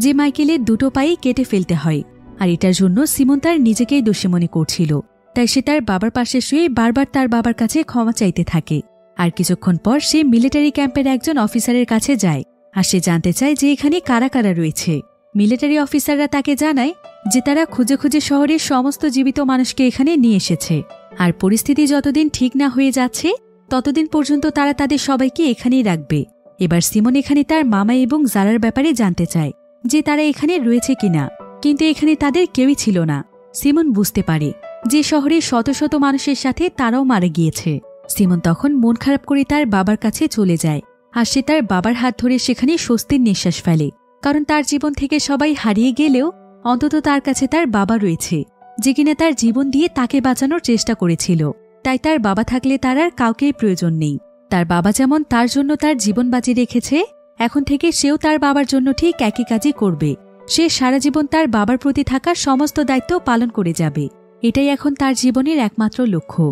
যে মাইকেলের দুটো পায়েই কেটে ফেলতে হয়। আর এটার জন্য সিমন তার নিজেকেই দোষী মনে করছিল, তাই সে তার বাবার পাশে শুয়ে বারবার তার বাবার কাছে ক্ষমা চাইতে থাকে। আর কিছুক্ষণ পর সে মিলিটারি ক্যাম্পের একজন অফিসারের কাছে যায়, আর সে জানতে চায় যে এখানে কারা কারা রয়েছে। মিলিটারি অফিসাররা তাকে জানায় যে তারা খুঁজে খুঁজে শহরের সমস্ত জীবিত মানুষকে এখানে নিয়ে এসেছে, আর পরিস্থিতি যতদিন ঠিক না হয়ে যাচ্ছে ততদিন পর্যন্ত তারা তাদের সবাইকে এখানেই রাখবে। এবার সিমন এখানে তার মামা এবং জারার ব্যাপারে জানতে চায় যে তারা এখানে রয়েছে কিনা, কিন্তু এখানে তাদের কেউই ছিল না। সিমন বুঝতে পারে যে শহরের শত শত মানুষের সাথে তারাও মারা গিয়েছে। সিমন তখন মন খারাপ করে তার বাবার কাছে চলে যায়, আর সে তার বাবার হাত ধরে সেখানে স্বস্তির নিঃশ্বাস ফেলে, কারণ তার জীবন থেকে সবাই হারিয়ে গেলেও অন্তত তার কাছে তার বাবা রয়েছে, যে কিনা তার জীবন দিয়ে তাকে বাঁচানোর চেষ্টা করেছিল। তাই তার বাবা থাকলে তার আর কাউকেই প্রয়োজন নেই। তার বাবা যেমন তার জন্য তার জীবন বাঁচিয়ে রেখেছে, এখন থেকে সেও তার বাবার জন্য ঠিক একই কাজই করবে। সে সারা জীবন তার বাবার প্রতি থাকা সমস্ত দায়িত্ব পালন করে যাবে। এটাই এখন তার জীবনের একমাত্র লক্ষ্য।